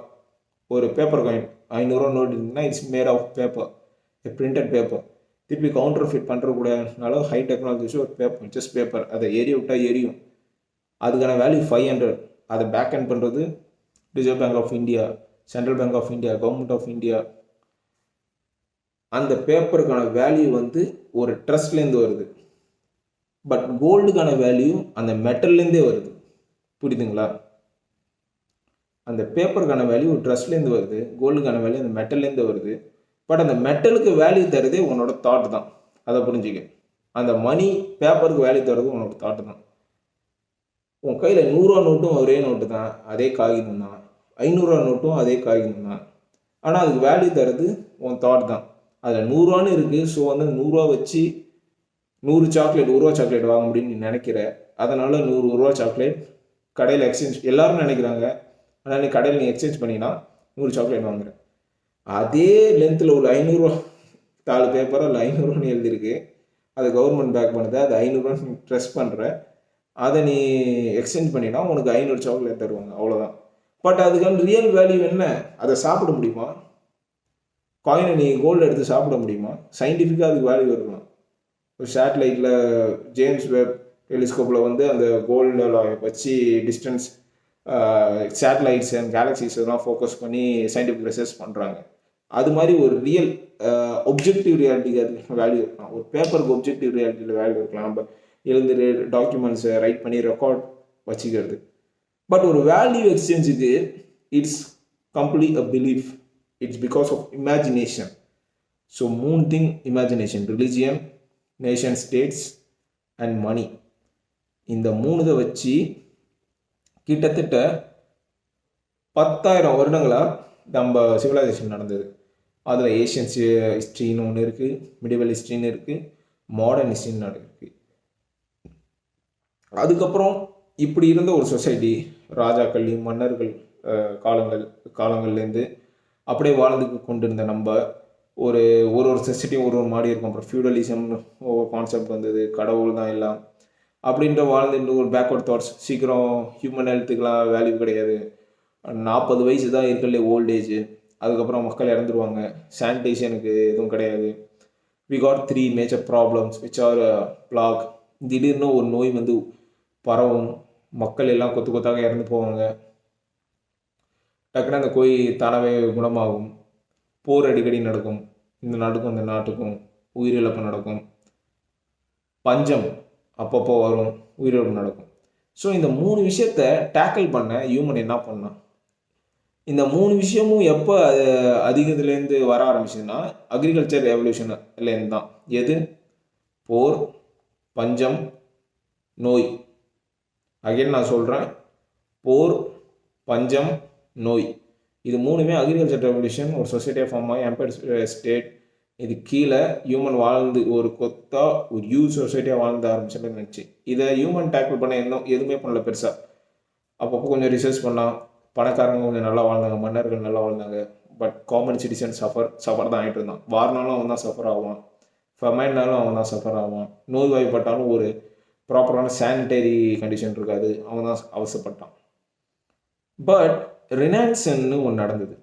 ஒரு பேப்பர் காயின் 500 நோட் இருந்தீங்கன்னா it's made of paper, a printed paper. திருப்பி கவுண்டர் ஃபிட் பண்ணுறக்கூடாதுனால ஹை டெக்னாலஜிஸ் ஒரு பேப்பர், ஜஸ்ட் பேப்பர். அதை விட்டால் எரியும். அதுக்கான வேல்யூ 500. அதை பேக் ஹேண்ட் பண்ணுறது Reserve Bank of India, Central Bank of India, Government of India. அந்த பேப்பருக்கான வேல்யூ ஒரு ட்ரஸ்ட்லேருந்து வருது. பட் கோல்டுக்கான வேல்யூ அந்த மெட்டல்லேருந்தே வருது. புரியுதுங்களா? அந்த பேப்பருக்கான வேல்யூ ட்ரஸ்ட்லேருந்து வருது, கோல்டுக்கான வேல்யூ அந்த மெட்டல்லேருந்து வருது. பட் அந்த மெட்டலுக்கு வேல்யூ தரதே உன்னோட தாட் தான். அதை புரிஞ்சுக்க. அந்த மணி பேப்பருக்கு வேல்யூ தரது உன்னோட தாட்டு தான். உன் கையில் 100 நோட்டும் ஒரே நோட்டு தான், அதே காகிதம் தான். 500 நோட்டும் அதே காகிதம் தான். ஆனால் அதுக்கு வேல்யூ தரது உன் தாட் தான். அதில் 100 இருக்குது. ஸோ வந்து 100 வச்சு 100 சாக்லேட் 1 ரூபா சாக்லேட் வாங்க முடியும்னு நீ நினைக்கிற. அதனால் 100 ரூபா சாக்லேட் கடையில் எக்ஸ்சேஞ்ச் எல்லாரும் நினைக்கிறாங்க. ஆனால் நீ கடையில் நீ எக்ஸ்சேஞ்ச் பண்ணினா 100 சாக்லேட் வாங்குற. அதே லென்த்தில் உள்ள 500 4 பேப்பரோ இல்லை 500 எழுதிருக்கு. அது கவர்மெண்ட் பேக் பண்ணுது. அது 500 நீ ட்ரெஸ் பண்ணுற. அதை நீ எக்ஸ்சேஞ்ச் பண்ணினா உனக்கு 500 சாக்லேட் தருவாங்க. அவ்வளோதான். பட் அதுக்கான ரியல் வேல்யூ என்ன? அதை சாப்பிட முடியுமா? காயினை நீ கோல்டு எடுத்து சாப்பிட முடியுமா? சயின்டிஃபிக்காக அதுக்கு வேல்யூ இருக்கலாம். சேட்டலைட்டில் ஜேம்ஸ் வெப் டெலிஸ்கோப்பில் வந்து அந்த கோல்டில் வச்சு டிஸ்டன்ஸ் சேட்டலைட்ஸ் அண்ட் கேலக்சிஸ் எல்லாம் ஃபோக்கஸ் பண்ணி சயின்டிஃபிக் ரிசர்ச் பண்ணுறாங்க. அது மாதிரி ஒரு ரியல் ஒப்ஜெக்டிவ் ரியாலிட்டிக்கு அது வேல்யூ இருக்கலாம். ஒரு பேப்பருக்கு ஒப்ஜெக்டிவ் ரியாலிட்டியில் வேல்யூ இருக்கலாம். நம்ம எழுந்து டாக்குமெண்ட்ஸை ரைட் பண்ணி ரெக்கார்ட் வச்சுக்கிறது. பட் ஒரு வேல்யூ எக்ஸ்சேஞ்சுக்கு it's complete a belief. It's because of imagination. So 3 thing imagination: religion, nation states and money. இந்த 3 வச்சு கிட்டத்தட்ட 10,000 வருடங்களாக நம்ம சிவிலைசேஷன் நடந்தது. அதில் ஏஷியன்ஸ் ஹிஸ்ட்ரின்னு ஒன்று இருக்குது, மிடிவல் ஹிஸ்ட்ரின்னு இருக்குது, மாடர்ன் ஹிஸ்ட்ரின்னு இருக்குது. அதுக்கப்புறம் இப்படி இருந்த ஒரு சொசைட்டி ராஜாக்கள் மன்னர்கள் காலங்கள்லேருந்து அப்படியே வாழ்ந்து கொண்டு இருந்த நம்ம ஒரு சொசைட்டியும் ஒரு மாடி இருக்கும். அப்புறம் ஃபியூடலிசம்னு ஒரு கான்செப்ட் வந்தது. கடவுள் தான் எல்லாம் அப்படின்ற வாழ்ந்துட்டு ஒரு பேக்வர்ட் தாட்ஸ். சீக்கிரம் ஹியூமன் ஹெல்த்துக்கெலாம் வேல்யூ கிடையாது. 40 வயசு தான் இருக்கலே ஓல்டேஜ். அதுக்கப்புறம் மக்கள் இறந்துருவாங்க. சானிடேஷனுக்கு எதுவும் கிடையாது. We got 3 major problems which are black. திடீர்னு ஒரு நோய் வந்து பரவும். மக்கள் எல்லாம் கொத்து கொத்தாக இறந்து போவாங்க. டக்குன்னு அந்த கோய் தானாகவே குணமாகும். போர் அடிக்கடி நடக்கும். இந்த நாட்டுக்கும் அந்த நாட்டுக்கும் உயிரிழப்பு நடக்கும். பஞ்சம் அப்பப்போ வரும், உயிரிழப்பு நடக்கும். ஸோ இந்த 3 விஷயத்தை டேக்கிள் பண்ண ஹியூமன் என்ன பண்ணான்? இந்த 3 விஷயமும் எப்போ அதிகத்துலேருந்து வர ஆரம்பிச்சதுன்னா அக்ரிகல்ச்சர் ரெவல்யூஷன்லேருந்து தான். எது? போர், பஞ்சம், நோய். அகைன் நான் சொல்கிறேன், போர், பஞ்சம், நோய். இது 3மே அக்ரிகல்ச்சர் ரெவல்யூஷன். ஒரு சொசைட்டியாக ஃபார்ம் ஆகி எம்பையர் ஸ்டேட் இது கீழே ஹியூமன் வாழ்ந்து ஒரு ஒரு ஹியூஜ் சொசைட்டியாக வாழ்ந்து ஆரம்பிச்சுன்னு நினச்சி இதை ஹியூமன் டேக்கிள் பண்ண எதுவுமே பண்ணல பெருசாக. அப்பப்போ கொஞ்சம் ரிசர்ச் பண்ணால் பணக்காரங்க கொஞ்சம் நல்லா வாழ்ந்தாங்க, மன்னர்கள் நல்லா வாழ்ந்தாங்க. பட் காமன் சிட்டிசன் சஃபர் தான் ஆகிட்டு இருந்தான். வாரினாலும் அவன் தான் சஃபர் ஆவான், ஃபெமைன்னாலும் அவன் தான் சஃபர் ஆவான், நோய் வாய்ப்பட்டாலும் ஒரு ப்ராப்பரான சானிடரி கண்டிஷன் இருக்காது, அவன் தான் அவசப்பட்டான். பட் ரினான்சன்னு ஒன்று நடந்தது.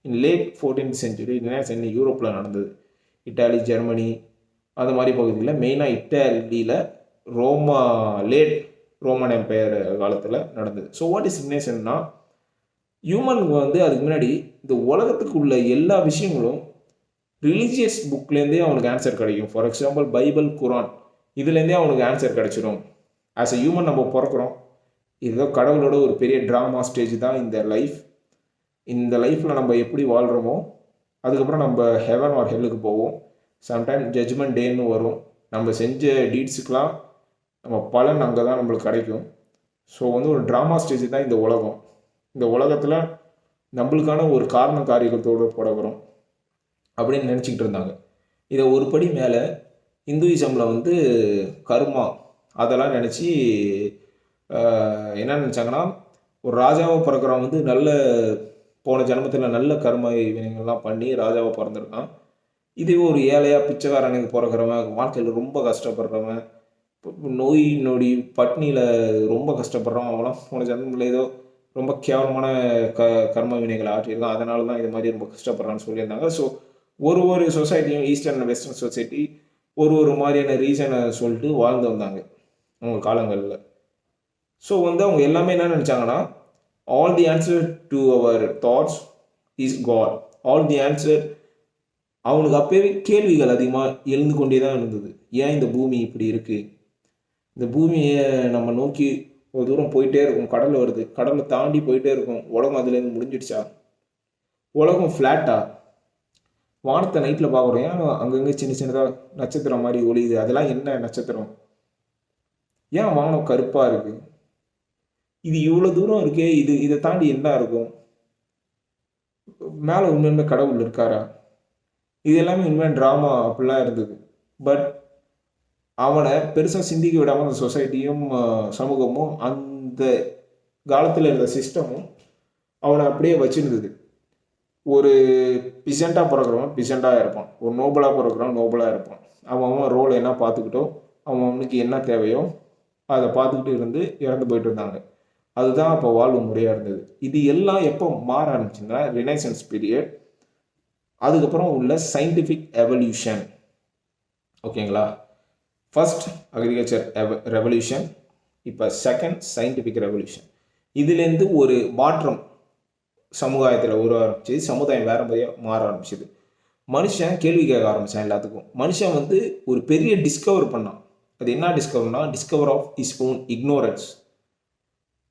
இன் லேட் 14th century ரினான்சன் யூரோப்பில் நடந்தது. இட்டாலி, ஜெர்மனி அந்த மாதிரி பகுதியில், மெயினாக இட்டாலியில் லேட் ரோமன் எம்பையர் காலத்தில் நடந்தது. ஸோ வாட் இஸ் ரினேசன்னா, ஹியூமனுக்கு வந்து அதுக்கு முன்னாடி இந்த உலகத்துக்கு உள்ள எல்லா விஷயங்களும் ரிலீஜியஸ் புக்லேருந்தே அவனுக்கு ஆன்சர் கிடைக்கும். ஃபார் எக்ஸாம்பிள் பைபிள், குரான், இதுலேருந்தே அவனுக்கு ஆன்சர் கிடைச்சிடும். ஆஸ் எ ஹியூமன் நம்ம பிறக்கிறோம். ஏதோ கடவுளோட ஒரு பெரிய ட்ராமா ஸ்டேஜ் தான் இந்த லைஃப். இந்த லைஃப்பில் நம்ம எப்படி வாழ்கிறோமோ அதுக்கப்புறம் நம்ம ஹெவன் ஆர் ஹெல்லுக்கு போவோம். சம்டைம் ஜட்ஜ்மெண்ட் டேன்னு வரும். நம்ம செஞ்ச டீட்ஸுக்கெலாம் நம்ம பலன் அங்கே தான் நம்மளுக்கு கிடைக்கும். ஸோ வந்து ஒரு ட்ராமா ஸ்டேஜ் தான் இந்த உலகம். இந்த உலகத்தில் நம்மளுக்கான ஒரு காரண காரியத்தோடு போடக்கிறோம் அப்படின்னு நினச்சிக்கிட்டு இருந்தாங்க. இதை ஒரு படி மேலே இந்துயிசமில் வந்து கர்மா அதெல்லாம் நினச்சி என்ன நினச்சாங்கன்னா, ஒரு ராஜாவை பிறக்கிறவன் வந்து நல்ல போன ஜென்மத்தில் நல்ல கர்ம வினைகள்லாம் பண்ணி ராஜாவை பிறந்திருக்கான். இதே ஒரு ஏழையாக பிச்சைக்காரனுக்கு பிறக்கிறவன், வாழ்க்கையில் ரொம்ப கஷ்டப்படுறவன், நோய் நொடி பட்னியில் ரொம்ப கஷ்டப்படுறவன், அவங்களாம் போன ஜென்மத்தில் ஏதோ ரொம்ப கேவலமான கர்ம வினைகளை ஆற்றியிருக்கான், அதனால தான் இது மாதிரி ரொம்ப கஷ்டப்படுறான்னு சொல்லியிருந்தாங்க. ஸோ ஒரு சொசைட்டியும் ஈஸ்டர்ன் அண்ட் வெஸ்டர்ன் சொசைட்டி ஒரு மாதிரியான ரீசனை சொல்லிட்டு வாழ்ந்து வந்தாங்க அவங்க காலங்களில். ஸோ வந்து அவங்க எல்லாமே என்ன நினச்சாங்கன்னா, all the answer to our thoughts is God. All the answer. அவனுக்கு அப்போவே கேள்விகள் அதிகமாக எழுந்து கொண்டே தான் இருந்தது. ஏன் இந்த பூமி இப்படி இருக்குது? இந்த பூமியை நம்ம நோக்கி ஒரு தூரம் போயிட்டே இருக்கும், கடல் வருது, கடலை தாண்டி போயிட்டே இருக்கும். உலகம் அதுலேருந்து முடிஞ்சிடுச்சா? உலகம் ஃப்ளாட்டா? வானத்தை நைட்டில் பார்க்குறோம், ஏன் அங்கங்கே சின்ன சின்னதாக நட்சத்திரம் மாதிரி ஒளியுது? அதெல்லாம் என்ன நட்சத்திரம்? ஏன் வானம் கருப்பாக இருக்குது? இது இவ்வளோ தூரம் இருக்கே, இதை தாண்டி என்ன இருக்கும்? மேலே உண்மையுமே கடவுள் இருக்காரா? இது எல்லாமே உண்மையான ட்ராமா அப்படிலாம் இருந்தது. பட் அவனை பெருசாக சிந்திக்க விடாமல் அந்த சொசைட்டியும் சமூகமும் அந்த காலத்தில் இருந்த சிஸ்டமும் அவனை அப்படியே வச்சுருந்தது. ஒரு பிசண்டாக பிறக்கிறவன் பிசண்டாக இருப்பான், ஒரு நோபலாக பிறக்கிறவன் நோபலாக இருப்பான். அவன் ரோல் என்ன பார்த்துக்கிட்டோ அவனுக்கு என்ன தேவையோ அதை பார்த்துக்கிட்டு இருந்து இறந்து போயிட்டு இருந்தாங்க. அதுதான் அப்போ வாழ்வு முறையாக இருந்தது. இது எல்லாம் எப்போ மாற ஆரம்பிச்சுன்னா ரினைசன்ஸ் பீரியட், அதுக்கப்புறம் உள்ள சயின்டிஃபிக் எவல்யூஷன். ஓகேங்களா? ஃபர்ஸ்ட் அக்ரிகல்ச்சர் ரெவல்யூஷன், இப்போ செகண்ட் சயின்டிஃபிக் ரெவல்யூஷன். இதுலேருந்து ஒரு மாற்றம் சமுதாயத்தில் உருவ ஆரம்பிச்சு, சமுதாயம் வேற மாதிரியாக மாற ஆரம்பிச்சிது. மனுஷன் கேள்வி கேட்க ஆரம்பித்தான் எல்லாத்துக்கும். மனுஷன் ஒரு பெரிய டிஸ்கவர் பண்ணான். அது என்ன டிஸ்கவர்னா, discover of is own ignorance.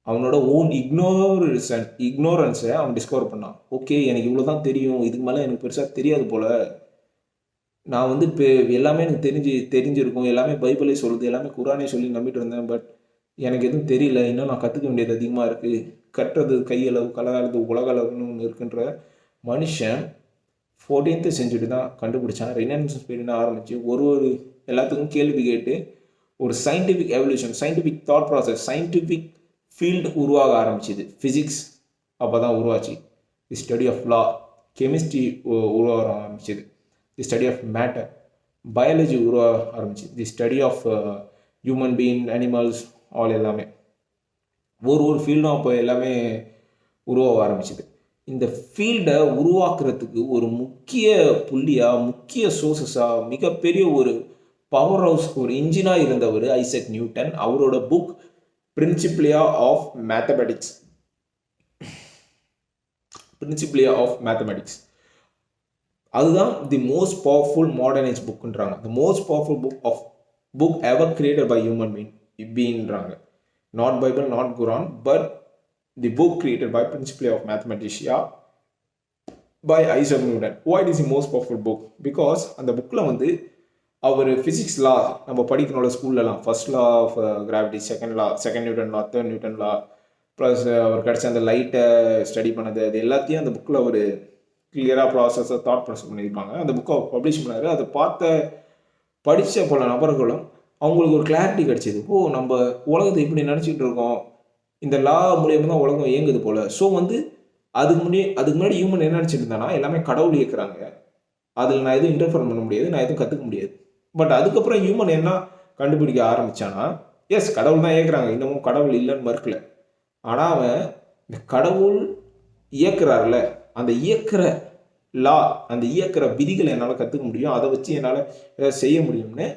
அவனோட ஓன் இக்னோரன்ஸை அவன் டிஸ்கவர் பண்ணான். ஓகே, எனக்கு இவ்வளோ தான் தெரியும், இதுக்கு மேலே எனக்கு பெருசாக தெரியாது போல். நான் இப்போ எல்லாமே எனக்கு தெரிஞ்சிருக்கும், எல்லாமே பைபிளே சொல்லுது, எல்லாமே குரானே சொல்லி நம்பிட்டு இருந்தேன். பட் எனக்கு எதுவும் தெரியல, இன்னும் நான் கற்றுக்க வேண்டியது அதிகமாக இருக்குது. கட்டுறது கையளவு, கலகாலது உலகளவுன்னு ஒன்று இருக்குன்ற மனுஷன் 14th செஞ்சுரி தான் கண்டுபிடிச்சான். ரினைசன்ஸ் பீரியட் ஆரம்பித்து ஒரு எல்லாத்துக்கும் கேள்வி கேட்டு ஒரு scientific evolution, scientific thought process, scientific field உருவாக ஆரம்பிச்சிது. ஃபிசிக்ஸ் அப்போ தான் உருவாச்சு. The study of law. Chemistry உருவாக ஆரம்பிச்சிது. The study of matter. Biology உருவாக ஆரம்பிச்சிது. The study of human being, animals, all எல்லாமே ஒரு ஃபீல்டும் அப்போ எல்லாமே உருவாக ஆரம்பிச்சிது. இந்த ஃபீல்டை உருவாக்குறதுக்கு ஒரு முக்கிய புள்ளியாக, முக்கிய சோர்ஸஸாக, மிகப்பெரிய ஒரு பவர் ஹவுஸ், ஒரு இன்ஜினாக இருந்தவர் ஐசக் நியூட்டன். அவரோட book Principia of mathematics. Principia of mathematics அதுதான் தி மோஸ்ட் பவர்ஃபுல் மாடர்னைஸ் புக்குன்றாங்க. The most powerful book ever created by human பீயிங்ன்றாங்க. Not Bible, not Quran, but the book created by Principia of mathematica by Isaac Newton. why it is the most powerful book? Because அந்த புக்கில் அவர் physics law நம்ம படிக்கணும்ல ஸ்கூல்லலாம், first law of gravity, second Newton law, third Newton law, plus அவர் கிடச்ச அந்த லைட்டை study பண்ணது, அது எல்லாத்தையும் அந்த புக்கில் ஒரு கிளியராக ப்ராசஸாக தாட் ப்ராசஸ் பண்ணியிருப்பாங்க. அந்த புக்கை பப்ளிஷ் பண்ணார். அதை படித்த பல நபர்களும் அவங்களுக்கு ஒரு கிளாரிட்டி கிடச்சிது. நம்ம உலகத்தை இப்படி நினச்சிக்கிட்டு இருக்கோம், இந்த லா மூலியமாக தான் உலகம் இயங்குது போல். ஸோ அதுக்கு முன்னாடி ஹியூமன் என்ன நினச்சிட்டு இருந்தானா, எல்லாமே கடவுள் இயக்குறாங்க, அதில் நான் எதுவும் இன்டர்ஃபர் பண்ண முடியாது, நான் எதுவும் கற்றுக்க முடியாது. பட் அதுக்கப்புறம் ஹியூமன் என்ன கண்டுபிடிக்க ஆரம்பித்தானா, எஸ் கடவுள் தான் இயக்குறாங்க, இன்னமும் கடவுள் இல்லைன்னு மறுக்கல. ஆனால் அவன் இந்த கடவுள் இயக்குறாருல, அந்த இயக்கிற லா, அந்த இயக்கிற விதிகளை என்னால் கற்றுக்க முடியும், அதை வச்சு என்னால் ஏதாவது செய்ய முடியும்னு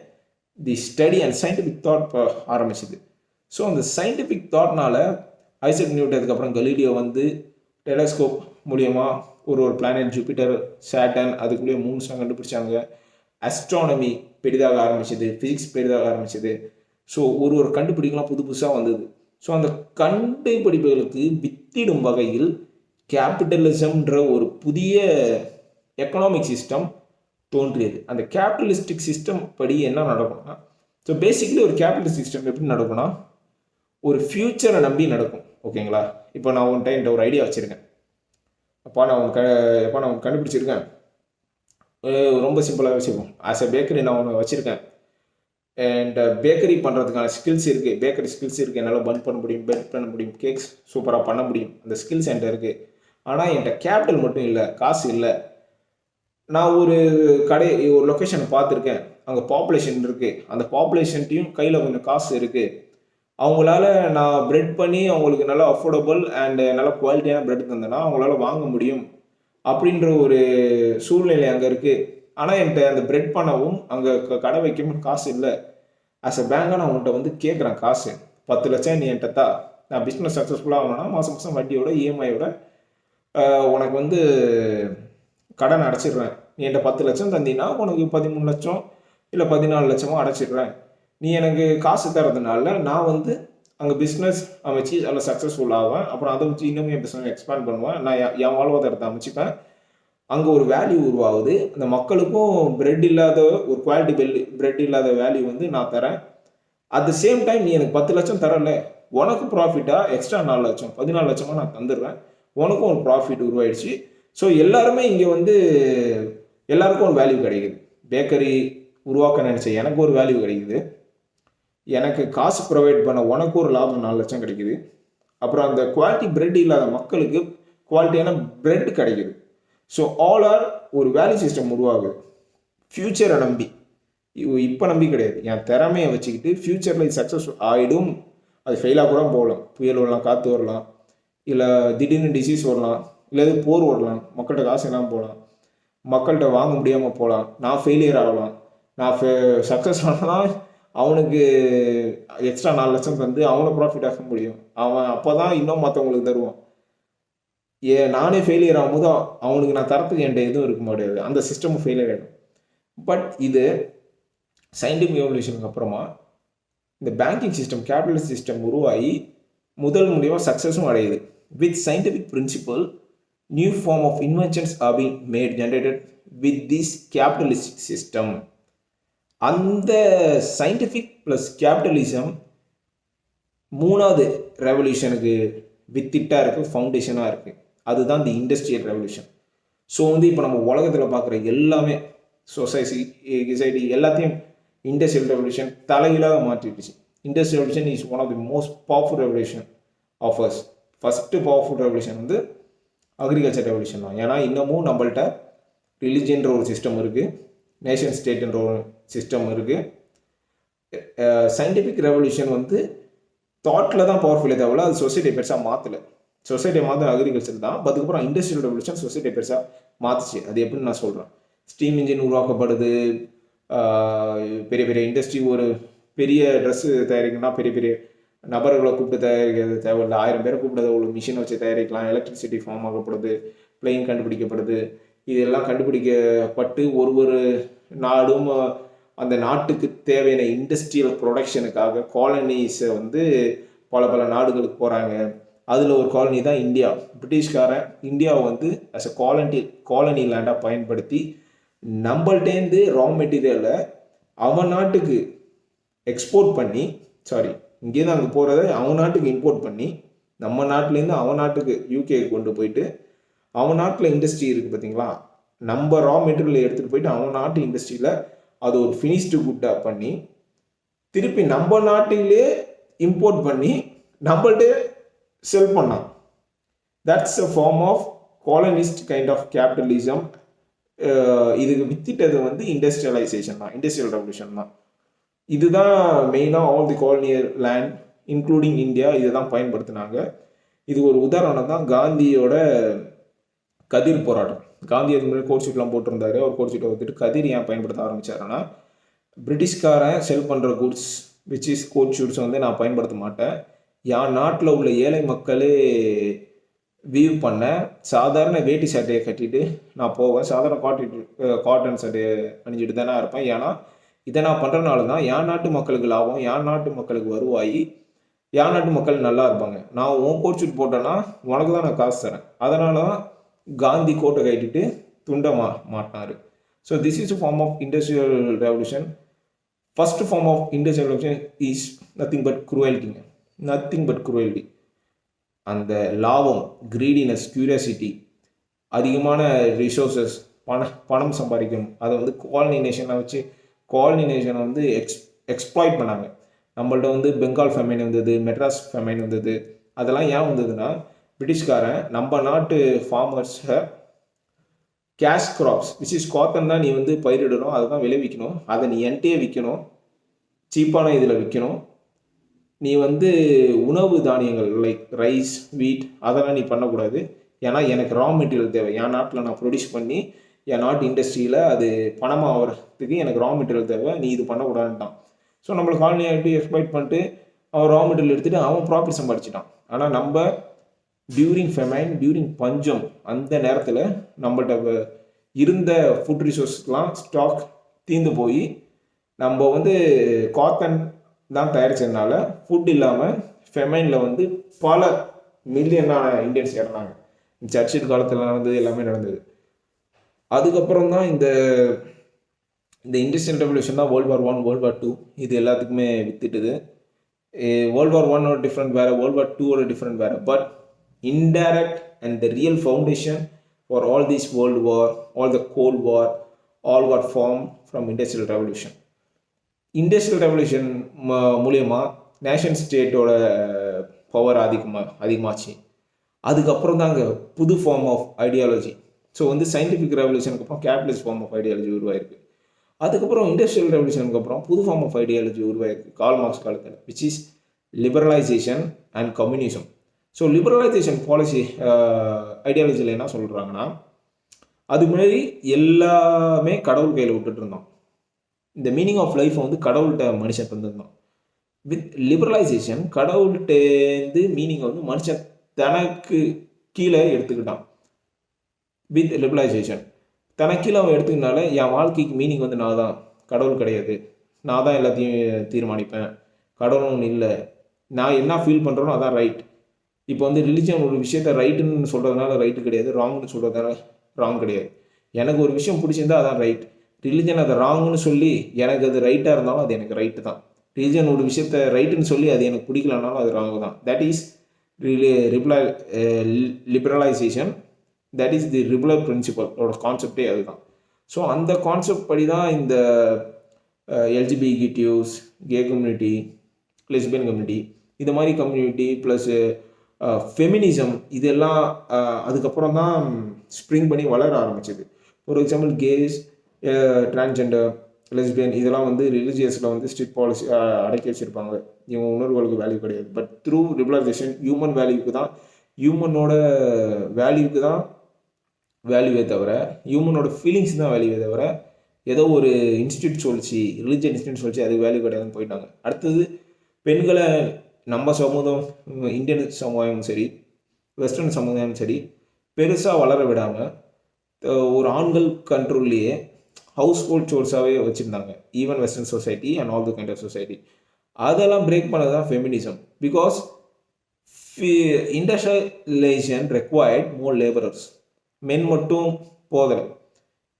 the study and scientific thought ஆரம்பிச்சிது. ஸோ அந்த சயின்டிஃபிக் தாட்னால ஐசக் நியூட்டனுக்கு அப்புறம் கலீலியோ டெலஸ்கோப் மூலியமாக ஒரு பிளானட் ஜூபிட்டர், சேட்டன், அதுக்குள்ளேயே மூன்ஸ்லாம் கண்டுபிடிச்சாங்க. அஸ்ட்ரானமி பெரிதாக ஆரம்பிச்சது, ஃபிசிக்ஸ் பெரிதாக ஆரம்பிச்சது. ஸோ ஒரு கண்டுபிடிக்கலாம் புதுசாக வந்தது. ஸோ அந்த கண்டுபிடிப்புகளுக்கு வித்திடும் வகையில் கேபிட்டலிசம்ன்ற ஒரு புதிய எக்கனாமிக் சிஸ்டம் தோன்றியது. அந்த கேபிட்டலிஸ்டிக் சிஸ்டம் படி என்ன நடக்கும்னா, ஸோ பேசிக்கலி ஒரு கேபிட்டலிஸ்ட் சிஸ்டம் எப்படி நடக்கும்னா, ஒரு ஃப்யூச்சரை நம்பி நடக்கும். ஓகேங்களா? இப்போ நான் என்கிட்ட ஒரு ஐடியா வச்சுருக்கேன், நான் ஒன்று கண்டுபிடிச்சிருக்கேன். ரொம்ப சிம்பிளாக வச்சுருக்கோம். ஆஸ் எ பேக்கரி நான் ஒன்று வச்சுருக்கேன், அண்ட் பேக்கரி பண்ணுறதுக்கான ஸ்கில்ஸ் இருக்குது, பேக்கரி ஸ்கில்ஸ் இருக்குது, என்னால் பன் பண்ண முடியும், பேக் பண்ண முடியும், கேக்ஸ் சூப்பராக பண்ண முடியும், அந்த ஸ்கில்ஸ் என்கிட்ட இருக்குது. ஆனால் என்கிட்ட கேபிட்டல் மட்டும் இல்லை, காசு இல்லை. நான் ஒரு லொக்கேஷனை பார்த்துருக்கேன், அங்கே பாப்புலேஷன் இருக்குது, அந்த பாப்புலேஷன்ட்டையும் கையில் கொஞ்சம் காசு இருக்குது, அவங்களால நான் பிரெட் பண்ணி அவங்களுக்கு நல்லா அஃபோர்டபுள் அண்ட் நல்லா குவாலிட்டியான பிரெட் தந்தேன்னா அவங்களால வாங்க முடியும் அப்படின்ற ஒரு சூழ்நிலை அங்கே இருக்குது. ஆனால் என்கிட்ட அந்த பிரெட் பண்ணவும் அங்கே கடை வைக்கணும் காசு இல்லை. ஆஸ் அ பேங்காக நான் உன்கிட்ட கேட்குறேன் காசு, 10 லட்சம் நீ என்கிட்ட தான், நான் பிஸ்னஸ் சக்ஸஸ்ஃபுல்லாக ஆகணும்னா மாதம் மாதம் வட்டியோட இஎம்ஐயோட உனக்கு கடன் அடைச்சிடுறேன். நீ என்கிட்ட 10 லட்சம் தந்தீங்கன்னா உனக்கு 13 லட்சம் இல்லை 14 லட்சமோ அடைச்சிடுறேன். நீ எனக்கு காசு தரதுனால நான் அங்கே பிஸ்னஸ் அமைச்சு அதில் சக்ஸஸ்ஃபுல் ஆவேன். அப்புறம் அதை வச்சு இன்னும் என் பிஸ்னஸ் எக்ஸ்பேண்ட் பண்ணுவேன். நான் என் வாழ்வாதாரத்தை அமைச்சிப்பேன். அங்கே ஒரு வேல்யூ உருவாகுது. அந்த மக்களுக்கும் பிரெட் இல்லாத ஒரு குவாலிட்டி பிரெட் இல்லாத வேல்யூ வந்து நான் தரேன். அட் த சேம் டைம் நீ எனக்கு 10 லட்சம் தரல, உனக்கு ப்ராஃபிட்டாக எக்ஸ்ட்ரா 4 லட்சம் 14 லட்சமாக நான் தந்துடுறேன். உனக்கும் ஒரு ப்ராஃபிட் உருவாயிடுச்சு. ஸோ எல்லாருமே இங்கே வந்து எல்லாருக்கும் ஒரு வேல்யூ கிடைக்குது. பேக்கரி உருவாக்க நினச்ச எனக்கு ஒரு வேல்யூ கிடைக்குது. எனக்கு காசு ப்ரொவைட் பண்ண உனக்கு ஒரு லாபம் 4 லட்சம் கிடைக்குது. அப்புறம் அந்த குவாலிட்டி பிரெட் இல்லாத மக்களுக்கு குவாலிட்டியான பிரெட் கிடைக்குது. ஸோ ஆல் ஆர் ஒரு வேல்யூ சிஸ்டம் உருவாகுது. ஃப்யூச்சரை நம்பி, இப்போ நம்பி கிடையாது, என் திறமையை வச்சுக்கிட்டு ஃப்யூச்சரில் இது சக்ஸஸ் ஆகிடும். அது ஃபெயிலாக கூட போகலாம், புயல் வரலாம், காற்று வரலாம், இல்லை திடீர்னு டிசீஸ் வரலாம், இல்லை எது போர் வரலாம், மக்கள்கிட்ட காசு இல்லாமல் போகலாம், மக்கள்கிட்ட வாங்க முடியாமல் போகலாம், நான் ஃபெயிலியர் ஆகலாம். நான் சக்ஸஸ் ஆனால் அவனுக்கு எக்ஸ்ட்ரா 4 லட்சம் தந்து அவனை ப்ராஃபிட் ஆக முடியும். அவன் அப்போ தான் இன்னும் மற்றவங்களுக்கு தருவான். நானே ஃபெயிலியர் ஆகும்போது அவனுக்கு நான் தரத்துக்கு என்கிட்ட எதுவும் இருக்க முடியாது. அந்த சிஸ்டமும் ஃபெயிலியர் ஆகிடும். பட் இது சயின்டிஃபிக் எவல்யூஷனுக்கு அப்புறமா இந்த பேங்கிங் சிஸ்டம், கேபிட்டலிஸ்ட் சிஸ்டம் உருவாகி முதல் மூலியமாக சக்ஸஸும் அடையுது. With scientific principle new form of inventions are being made generated with this capitalistic system. அந்த சயின்டிஃபிக் ப்ளஸ் கேபிட்டலிசம் மூணாவது ரெவல்யூஷனுக்கு வித்திட்டாக இருக்குது, ஃபவுண்டேஷனாக இருக்குது. அதுதான் தி இண்டஸ்ட்ரியல் ரெவல்யூஷன். ஸோ வந்து இப்போ நம்ம உலகத்தில் பார்க்குற எல்லாமே சொசைட்டி எல்லாத்தையும் இண்டஸ்ட்ரியல் ரெவல்யூஷன் தலைகீழாக மாற்றிடுச்சு. Industrial revolution is one of the most powerful revolution of us. First powerful revolution வந்து அக்ரிகல்ச்சர் ரெவல்யூஷன் தான். ஏன்னா இன்னமும் நம்மள்ட்ட ரிலிஜியன்ற ஒரு சிஸ்டம் இருக்குது, நேஷன் ஸ்டேட்ன்ற ஒரு சிஸ்டம் இருக்குது. சயின்டிஃபிக் ரெவல்யூஷன் வந்து தாட்டில் தான் பவர்ஃபுல்லே தவிர அது சொசைட்டியை பெருசாக மாற்றலை. சொசைட்டியை மாற்ற அக்ரிகல்ச்சர் தான். அதுக்கப்புறம் இண்டஸ்ட்ரியல் ரெவல்யூஷன் சொசைட்டியை பெருசாக மாற்றுச்சு. அது எப்படின்னு நான் சொல்கிறேன். ஸ்டீம் இன்ஜின் உருவாக்கப்படுது, பெரிய பெரிய இண்டஸ்ட்ரி, ஒரு பெரிய ட்ரெஸ்ஸு தயாரிக்கணும்னா பெரிய பெரிய நபர்களை கூப்பிட்டு தயாரிக்கிறது தேவையில்லை, 1000 பேரை கூப்பிட்டு ஒரு மிஷினை வச்சு தயாரிக்கலாம். எலக்ட்ரிசிட்டி ஃபார்ம் ஆகப்படுது, பிளெயின் கண்டுபிடிக்கப்படுது. இதெல்லாம் கண்டுபிடிக்கப்பட்டு ஒரு நாடும் அந்த நாட்டுக்கு தேவையான இண்டஸ்ட்ரியல் ப்ரொடக்ஷனுக்காக காலனிஸை வந்து பல நாடுகளுக்கு போகிறாங்க. அதில் ஒரு காலனி தான் இந்தியா. பிரிட்டிஷ்காரன் இந்தியாவை வந்து அஸ் அ காலனி லேண்டாக பயன்படுத்தி நம்மள்டேந்து ரா மெட்டீரியலை அவன் நாட்டுக்கு எக்ஸ்போர்ட் பண்ணி, இங்கேருந்து அங்கே போகிறத அவன் நாட்டுக்கு இம்போர்ட் பண்ணி, நம்ம நாட்டிலேருந்து அவன் நாட்டுக்கு யூகேக்கு கொண்டு போயிட்டு, அவன் நாட்டில் இண்டஸ்ட்ரி இருக்குது பார்த்தீங்களா, நம்ம ரா மெட்டீரியலை எடுத்துகிட்டு போயிட்டு அவன் நாட்டு இண்டஸ்ட்ரியில் அது ஒரு ஃபினிஷ்டு குட்டாக பண்ணி திருப்பி நம்ம நாட்டிலே இம்போர்ட் பண்ணி நம்மள்ட்ட செல் பண்ணான். That's a form of colonist kind of capitalism. இதுக்கு வித்திட்டது வந்து இண்டஸ்ட்ரியலைசேஷன் தான், இண்டஸ்ட்ரியல் ரெவல்யூஷன் தான். இதுதான் மெயினாக all the colonial land including India இதை தான் பயன்படுத்தினாங்க. இது ஒரு உதாரணம் தான் காந்தியோட கதிர் போராட்டம். காந்தி அது மாதிரி கோட் ஷீட்லாம் போட்டிருந்தாரு. அவர் கோட் ஷீட்டை வந்துட்டு கதிர் ஏன் பயன்படுத்த ஆரம்பித்தாருன்னா, பிரிட்டிஷ்காரன் செல் பண்ணுற goods which is coat suits வந்து நான் பயன்படுத்த மாட்டேன், என் நாட்டில் உள்ள ஏழை மக்களே வீவ் பண்ண சாதாரண வேட்டி சட்டையை கட்டிட்டு நான் போவேன், சாதாரண காட்டன் சட்டையை அணிஞ்சிட்டு தானே இருப்பேன். ஏன்னா இதை நான் பண்ணுறதுனால தான் என் நாட்டு மக்களுக்கு லாபம், என் நாட்டு மக்களுக்கு வருவாய், என் நாட்டு மக்கள் நல்லா இருப்பாங்க. நான் உன் கோட் ஷூட் போட்டேன்னா உனக்கு தான் நான் காசு தரேன். அதனால தான் காந்தி கோட்டை கட்டிட்டு துண்டை மாட்டினார். So this is a form of industrial revolution. First form of industrial revolution is nothing but cruelty. அந்த லாபம், கிரீடினஸ், கியூரியாசிட்டி, அதிகமான ரிசோர்ஸஸ், பணம் சம்பாதிக்கணும், அதை வந்து காலனி நேஷனை வந்து எக்ஸ்ப்ளாய்ட் பண்ணாங்க. நம்மள்ட்ட வந்து பெங்கால் ஃபெமைன் வந்தது, மெட்ராஸ் ஃபெமைன் வந்தது. அதெல்லாம் ஏன் வந்ததுன்னா, பிரிட்டிஷ்காரன் நம்ம நாட்டு ஃபார்மர்ஸை cash crops which is cotton தான் நீ வந்து பயிரிடணும், அதை தான் விளைவிக்கணும், அதை நீ என்கிட்டயே விற்கணும், சீப்பான இதில் விற்கணும். நீ வந்து உணவு தானியங்கள் லைக் ரைஸ், வீட் அதெல்லாம் நீ பண்ணக்கூடாது. ஏன்னா எனக்கு ரா மெட்டீரியல் தேவை, என் நாட்டில் நான் ப்ரொடியூஸ் பண்ணி என் நாட்டு இண்டஸ்ட்ரியில் அது பணமாக ஆகிறதுக்கு எனக்கு ரா மெட்டீரியல் தேவை, நீ இது பண்ணக்கூடாதுன்ட்டான். ஸோ நம்மளை காலனியாலிட்டி எக்ஸ்ப்ளாய்ட் பண்ணிட்டு அவன் ரா மெட்டீரியல் எடுத்துகிட்டு அவன் ப்ராஃபிட் சம்பாதிச்சிட்டான். ஆனால் நம்ம டியூரிங் ஃபெமைன், டியூரிங் பஞ்சம், அந்த நேரத்தில் நம்மள்கிட்ட இருந்த ஃபுட் ரிசோர்ஸ்லாம் ஸ்டாக் தீர்ந்து போய் நம்ம வந்து காட்டன் தான் தயாரித்ததுனால ஃபுட் இல்லாமல் ஃபெமைனில் வந்து பல மில்லியனான இந்தியன்ஸ் இறந்தாங்க. சர்ச்சில் காலத்தில் நடந்தது எல்லாமே நடந்தது. அதுக்கப்புறம் தான் இந்த இண்டஸ்ட்ரியல் ரெவல்யூஷன் தான் World War I, World War II இது எல்லாத்துக்குமே வித்துட்டுது. World War I ஒரு டிஃப்ரெண்ட் வேறு, World War II ஒரு டிஃப்ரெண்ட் வேறு. But indirect and the real foundation for all this World War, all the Cold War, all got formed from Industrial Revolution. Industrial revolution மூலியமாக nation ஸ்டேட்டோட power அதிகமாச்சு. அதுக்கப்புறம் தாங்க புது form of ideology. So வந்து scientific ரெவல்யூஷனுக்கு அப்புறம் capitalist form of ideology உருவாயிருக்கு. அதுக்கப்புறம் industrial ரெவல்யூஷனுக்கு அப்புறம் புது ஃபார்ம் ஆஃப் ஐடியாலஜி உருவாயிருக்கு கார்ல் மார்க்ஸ் காலத்தில், which is liberalisation and communism. So liberalisation policy ஐடியாலஜியில் என்ன சொல்கிறாங்கன்னா, அதுக்கு முன்னாடி எல்லாமே கடவுள் கையில் விட்டுட்டு இருந்தோம். இந்த மீனிங் ஆஃப் லைஃப்பை வந்து கடவுள்கிட்ட மனுஷன் தந்துருந்தான். வித் லிபரலைசேஷன் கடவுள்கிட்டேருந்து மீனிங்கை வந்து மனுஷன் தனக்கு கீழே எடுத்துக்கிட்டான். வித் லிபரலைசேஷன் தனக்கு கீழே அவன் எடுத்துக்கினால என் வாழ்க்கைக்கு மீனிங் வந்து நான் தான், கடவுள் கிடையாது, நான் தான் எல்லாத்தையும் தீர்மானிப்பேன், கடவுளும் இல்லை, நான் என்ன ஃபீல் பண்ணுறேனோ அதான் ரைட். இப்போ வந்து ரிலிஜன் ஒரு விஷயத்த ரைட்டுன்னு சொல்கிறதுனால ரைட்டு கிடையாது, ராங்னு சொல்கிறதுனால ராங் கிடையாது. எனக்கு ஒரு விஷயம் பிடிச்சிருந்தா அதான் ரைட். ரிலிஜன் அதை ராங்குன்னு சொல்லி எனக்கு அது ரைட்டாக இருந்தாலும் அது எனக்கு ரைட்டு தான். ரிலிஜன் ஒரு விஷயத்த ரைட்டுன்னு சொல்லி அது எனக்கு பிடிக்கலனாலும் அது ராங்கு தான். That is liberalisation. That is the liberal பிரின்சிபலோட கான்செப்டே அதுதான். ஸோ அந்த கான்செப்ட் படி தான் இந்த LGBTQs, gay community, lesbian community, இது மாதிரி கம்யூனிட்டி ப்ளஸ் ஃபெமினிசம் இதெல்லாம் அதுக்கப்புறம் தான் ஸ்ப்ரிங் பண்ணி வளர ஆரம்பிச்சது. For example gay, transgender, lesbian இதெல்லாம் வந்து ரிலீஜியஸில் வந்து ஸ்ட்ரிக்ட் பாலிசி அடக்கி வச்சுருப்பாங்க. இவங்க உணர்வுகளுக்கு வேல்யூ கிடையாது. பட் த்ரூ லிபரலைசேஷன் ஹியூமன் வேல்யூக்கு தான், ஹியூமனோட வேல்யூக்கு தான் வேல்யூவே தவிர, ஹியூமனோட ஃபீலிங்ஸ் தான் வேல்யூவே தவிர, ஏதோ ஒரு இன்ஸ்டியூட் சொல்லிச்சு, ரிலிஜியன் இன்ஸ்டியூட் சொல்லிச்சு அது வேல்யூ கிடையாதுன்னு போயிட்டாங்க. அடுத்தது பெண்களை நம்ம சமூகம், இந்தியன் சமுதாயமும் சரி, வெஸ்டர்ன் சமுதாயமும் சரி பெருசாக வளர விடாமல் ஒரு ஆண்கள் கண்ட்ரோல்லையே ஹவுஸ் ஹோல்ட் சோர்ஸாகவே வச்சுருந்தாங்க. Even western society and all the kind of society. அதெல்லாம் பிரேக் பண்ணது தான் feminism. Because industrialisation required more labourers. Men மட்டும் போதலை,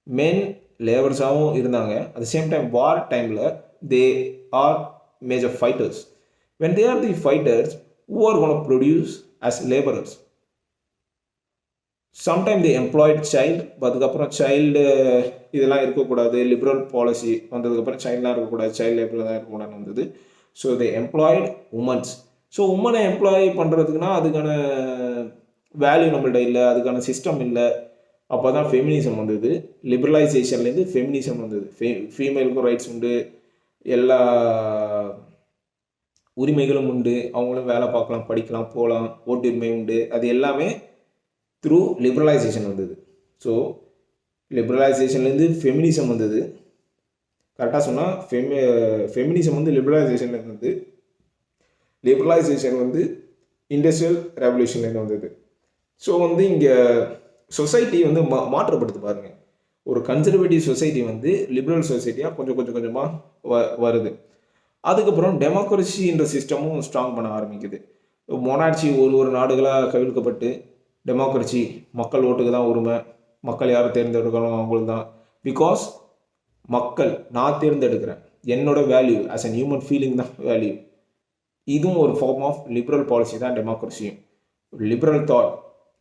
மென் லேபர்ஸாகவும் இருந்தாங்க. At the same time war time they are major fighters. when they are the fighters, who are going to produce as laborers? Sometimes they employed child, அதுக்கப்புறம் child இதெல்லாம் இருக்கக்கூடாது, liberal policy வந்ததுக்கப்புறம் சைல்டெலாம் இருக்கக்கூடாது, child labour தான் இருக்கக்கூடாதுன்னு வந்தது. So they employed womens. So உமனை employ பண்ணுறதுக்குன்னா அதுக்கான வேல்யூ நம்மள்ட்ட இல்லை, அதுக்கான சிஸ்டம் இல்லை. அப்போ தான் ஃபெமினிசம் வந்தது. லிபரலைசேஷன்லேருந்து ஃபெமினிசம் வந்தது. ஃபீமேலுக்கும் ரைட்ஸ் உண்டு, எல்லா உரிமைகளும் உண்டு, அவங்களும் வேலை பார்க்கலாம், படிக்கலாம், போகலாம், ஓட்டுரிமை உண்டு. அது எல்லாமே த்ரூ லிபரலைசேஷன் வந்தது. ஸோ லிபரலைசேஷன்லேருந்து ஃபெமினிசம் வந்தது. கரெக்டாக சொன்னால் ஃபெமினிசம் வந்து லிபரலைசேஷன்லேருந்து வந்தது, லிபரலைசேஷன் வந்து இண்டஸ்ட்ரியல் ரெவல்யூஷன்லேருந்து வந்தது. ஸோ வந்து இங்கே சொசைட்டி வந்து மாற்றப்படுத்து பாருங்கள். ஒரு கன்சர்வேட்டிவ் சொசைட்டி வந்து லிபரல் சொசைட்டியாக கொஞ்சம் கொஞ்சமாக வருது. அதுக்கப்புறம் டெமோக்ரஸின்ற சிஸ்டமும் ஸ்ட்ராங் பண்ண ஆரம்பிக்குது. மொனார்ச்சி ஒரு நாடுகளாக கவிழ்க்கப்பட்டு டெமோக்ரஸி, மக்கள் ஓட்டுக்கு தான் உரிமை, மக்கள் யாரும் தேர்ந்தெடுக்கணும் அவங்களுக்கு தான். பிகாஸ் மக்கள் நான் தேர்ந்தெடுக்கிறேன், என்னோட value as an human feeling தான் வேல்யூ. இதுவும் ஒரு ஃபார்ம் ஆஃப் லிபரல் பாலிசி தான் டெமோக்ரஸியும். Liberal thought,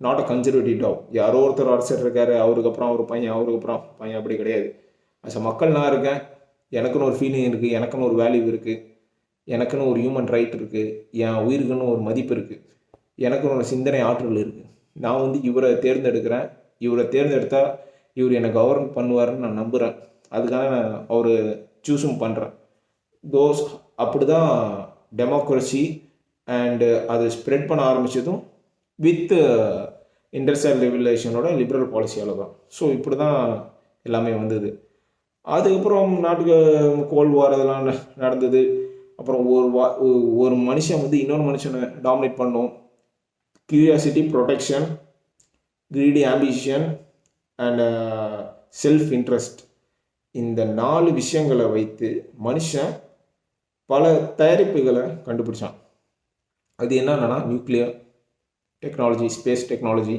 not a conservative thought. யாரோ ஒருத்தர் அரசர் இருக்காரு, அவருக்கு அப்புறம் ஒரு பையன், அவருக்கு அப்புறம் பையன், அப்படி கிடையாது. ஆஸ் அ மக்கள் நான் இருக்கேன், எனக்குன்னு ஒரு ஃபீலிங் இருக்குது, எனக்குன்னு ஒரு வேல்யூ இருக்குது, எனக்குன்னு ஒரு ஹியூமன் ரைட் இருக்குது, என் உயிருக்குன்னு ஒரு மதிப்பு இருக்குது, எனக்குன்னு ஒரு சிந்தனை ஆற்றல் இருக்குது. நான் வந்து இவரை தேர்ந்தெடுக்கிறேன், இவரை தேர்ந்தெடுத்தால் இவர் என்னை கவர்ன் பண்ணுவார்னு நான் நம்புகிறேன். அதுக்காக நான் அவர் சூஸும் பண்ணுறேன். அப்படி தான் டெமோக்ரஸி அண்டு அது ஸ்ப்ரெட் பண்ண ஆரம்பித்ததும் வித் இண்டஸ்ட்ரியல் ரெவல்யூஷனோட லிபரல் பாலிசியால் தான். ஸோ இப்படி தான் எல்லாமே வந்தது. அதுக்கப்புறம் நாட்டுக்கு கோல்ட் வார் அதெல்லாம் நடந்தது. அப்புறம் ஒரு மனுஷன் வந்து இன்னொரு மனுஷனை டாமினேட் பண்ணும். Curiosity, protection, greedy ambition and self interest, இந்த 4 விஷயங்களை வைத்து மனுஷன் பல தயாரிப்புகளை கண்டுபிடிச்சான். அது என்னன்னா nuclear technology, space technology,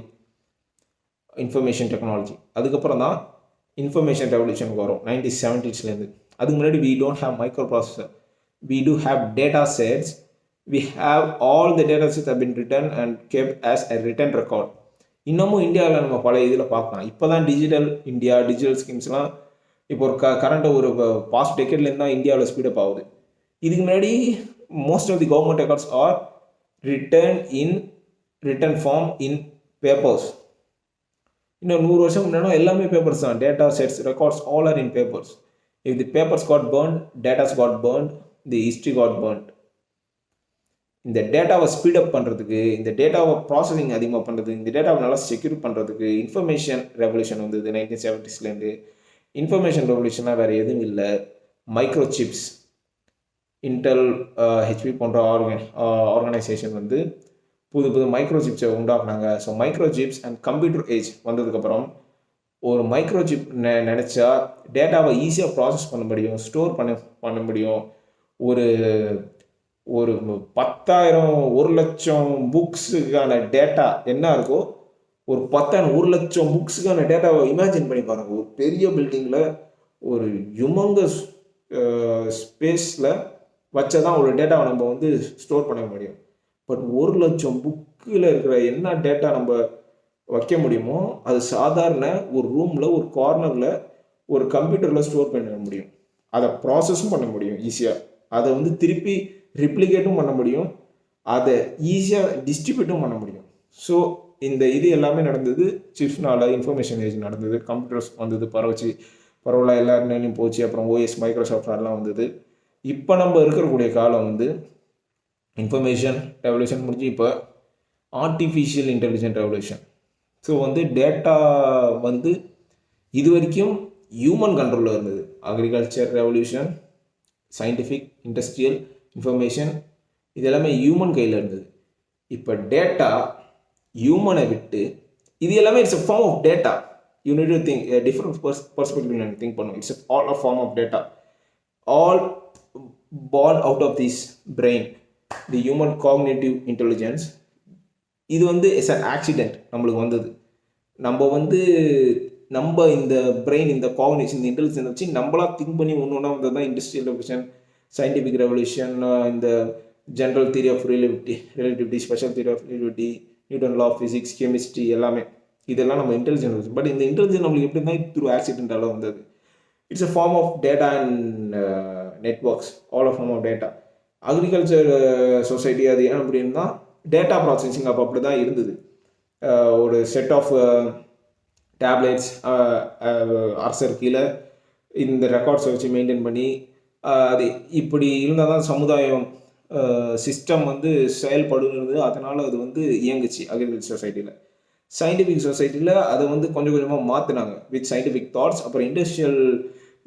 information technology. அதுக்கப்புறம் தான் இன்ஃபர்மேஷன் ரெவல்யூஷனுக்கு வரும் 1970s. அதுக்கு முன்னாடி we don't have microprocessor, we do have data sets, we have all the data sets have been written and kept as a written record. இன்னமும் இந்தியாவில் நம்ம பல இதில் பார்க்கலாம். இப்போ தான் டிஜிட்டல் இந்தியா, டிஜிட்டல் ஸ்கீம்ஸ்லாம் இப்போ ஒரு கரண்ட்டாக ஒரு பாஸ்ட் டெக்கேட்லேருந்து தான் இந்தியாவில் ஸ்பீடப் ஆகுது. இதுக்கு முன்னாடி most of the government records are written form in papers. இன்னும் 100 வருஷம் முன்னாடி எல்லாமே பேப்பர்ஸ் தான். Data sets, records all are in papers. If the papers got burnt, datas got burnt, the history got burnt. இந்த டேட்டாவை ஸ்பீடப் பண்ணுறதுக்கு, இந்த டேட்டாவை ப்ராசஸிங் அதிகமாக பண்ணுறதுக்கு, இந்த டேட்டாவை நல்லா செக்யூர் பண்ணுறதுக்கு இன்ஃபர்மேஷன் ரெவல்யூஷன் வந்தது 1970s. இன்ஃபர்மேஷன் ரெவல்யூஷனாக வேறு எதுவும் இல்லை. மைக்ரோ சிப்ஸ், இன்டெல், ஹெச்பி போன்ற ஆர்கனைசேஷன் வந்து புது மைக்ரோ சிப்ஸை உண்டாக்குனாங்க. ஸோ micro chips and computer age வந்ததுக்கப்புறம் ஒரு மைக்ரோ சிப் நினச்சா டேட்டாவை ஈஸியாக ப்ராசஸ் பண்ண முடியும், ஸ்டோர் பண்ண முடியும். ஒரு 10,000 1,00,000 புக்ஸுக்கான டேட்டா என்ன இருக்கோ, ஒரு 10,000 1,00,000 புக்ஸுக்கான டேட்டாவை இமேஜின் பண்ணி பாருங்கள். ஒரு பெரிய பில்டிங்கில் ஒரு யுமங்கஸ் ஸ்பேஸில் வச்சதான் ஒரு டேட்டாவை நம்ம வந்து ஸ்டோர் பண்ண முடியும். பட் 1,00,000 புக்கில் இருக்கிற என்ன டேட்டா நம்ம வைக்க முடியுமோ அது சாதாரண ஒரு ரூமில், ஒரு கார்னரில், ஒரு கம்ப்யூட்டரில் ஸ்டோர் பண்ண முடியும். அதை ப்ராசஸும் பண்ண முடியும் ஈஸியாக. அதை வந்து திருப்பி ரிப்ளிகேட்டும் பண்ண முடியும், அதை ஈஸியாக டிஸ்ட்ரிபியூட்டும் பண்ண முடியும். ஸோ இந்த இது எல்லாமே நடந்தது சிப்ஸ்னால. இன்ஃபர்மேஷன் ஏஜ் நடந்தது, கம்ப்யூட்டர்ஸ் வந்தது, பரவலாக எல்லாருன்னு போச்சு. அப்புறம் ஓஎஸ், மைக்ரோசாஃப்ட் அதெல்லாம் வந்தது. இப்போ நம்ம இருக்கக்கூடிய காலம் வந்து இன்ஃபர்மேஷன் ரெவல்யூஷன் முடிஞ்சு இப்போ ஆர்டிஃபிஷியல் இன்டெலிஜென்ட் ரெவல்யூஷன். ஸோ வந்து டேட்டா வந்து இது வரைக்கும் ஹியூமன் கண்ட்ரோலில் இருந்தது. Agriculture revolution, scientific, industrial, information, இது எல்லாமே ஹியூமன் கையில் இருந்தது. இப்போ டேட்டா ஹியூமனை விட்டு இது எல்லாமே it's a form of data. You need to think a different perspective and think பண்ணும். It's all a form of data, all born out of this brain, the human cognitive intelligence. இது வந்து it's an accident நம்மளுக்கு வந்தது. நம்ம இந்த brain, இந்த cognition, இந்த intelligence வச்சு நம்மளா திங்க் பண்ணி ஒன்று வந்தது தான் இண்டஸ்ட்ரியல் ரெவல்யூஷன், சயின்டிஃபிக் ரெவல்யூஷன், இந்த general theory of relativity, special theory of relativity, Newton law of physics, chemistry எல்லாமே இதெல்லாம் நம்ம இன்டெலிஜென்ஸ். பட் இந்த இன்டெலிஜென்ஸ் நம்மளுக்கு எப்படி தான் த்ரூ ஆக்சிடென்டால வந்தது. It's a form of data and networks, all of form of data. Agriculture society அது ஏன் அப்படின்னா டேட்டா ப்ராசஸிங் அப்போ அப்படி தான் இருந்தது. ஒரு செட் ஆஃப் டேப்லெட்ஸ் அரசர் கீழே இந்த ரெக்கார்ட்ஸை வச்சு மெயின்டைன் பண்ணி அது இப்படி இருந்தால் தான் சமுதாயம் சிஸ்டம் வந்து செயல்படுகிறது. அதனால் அது வந்து இயங்குச்சு அக்ரிகல்ச்சர் சொசைட்டியில். சயின்டிஃபிக் சொசைட்டியில் அதை வந்து கொஞ்சம் கொஞ்சமாக மாற்றினாங்க வித் சயின்டிஃபிக் தாட்ஸ். அப்புறம் இண்டஸ்ட்ரியல்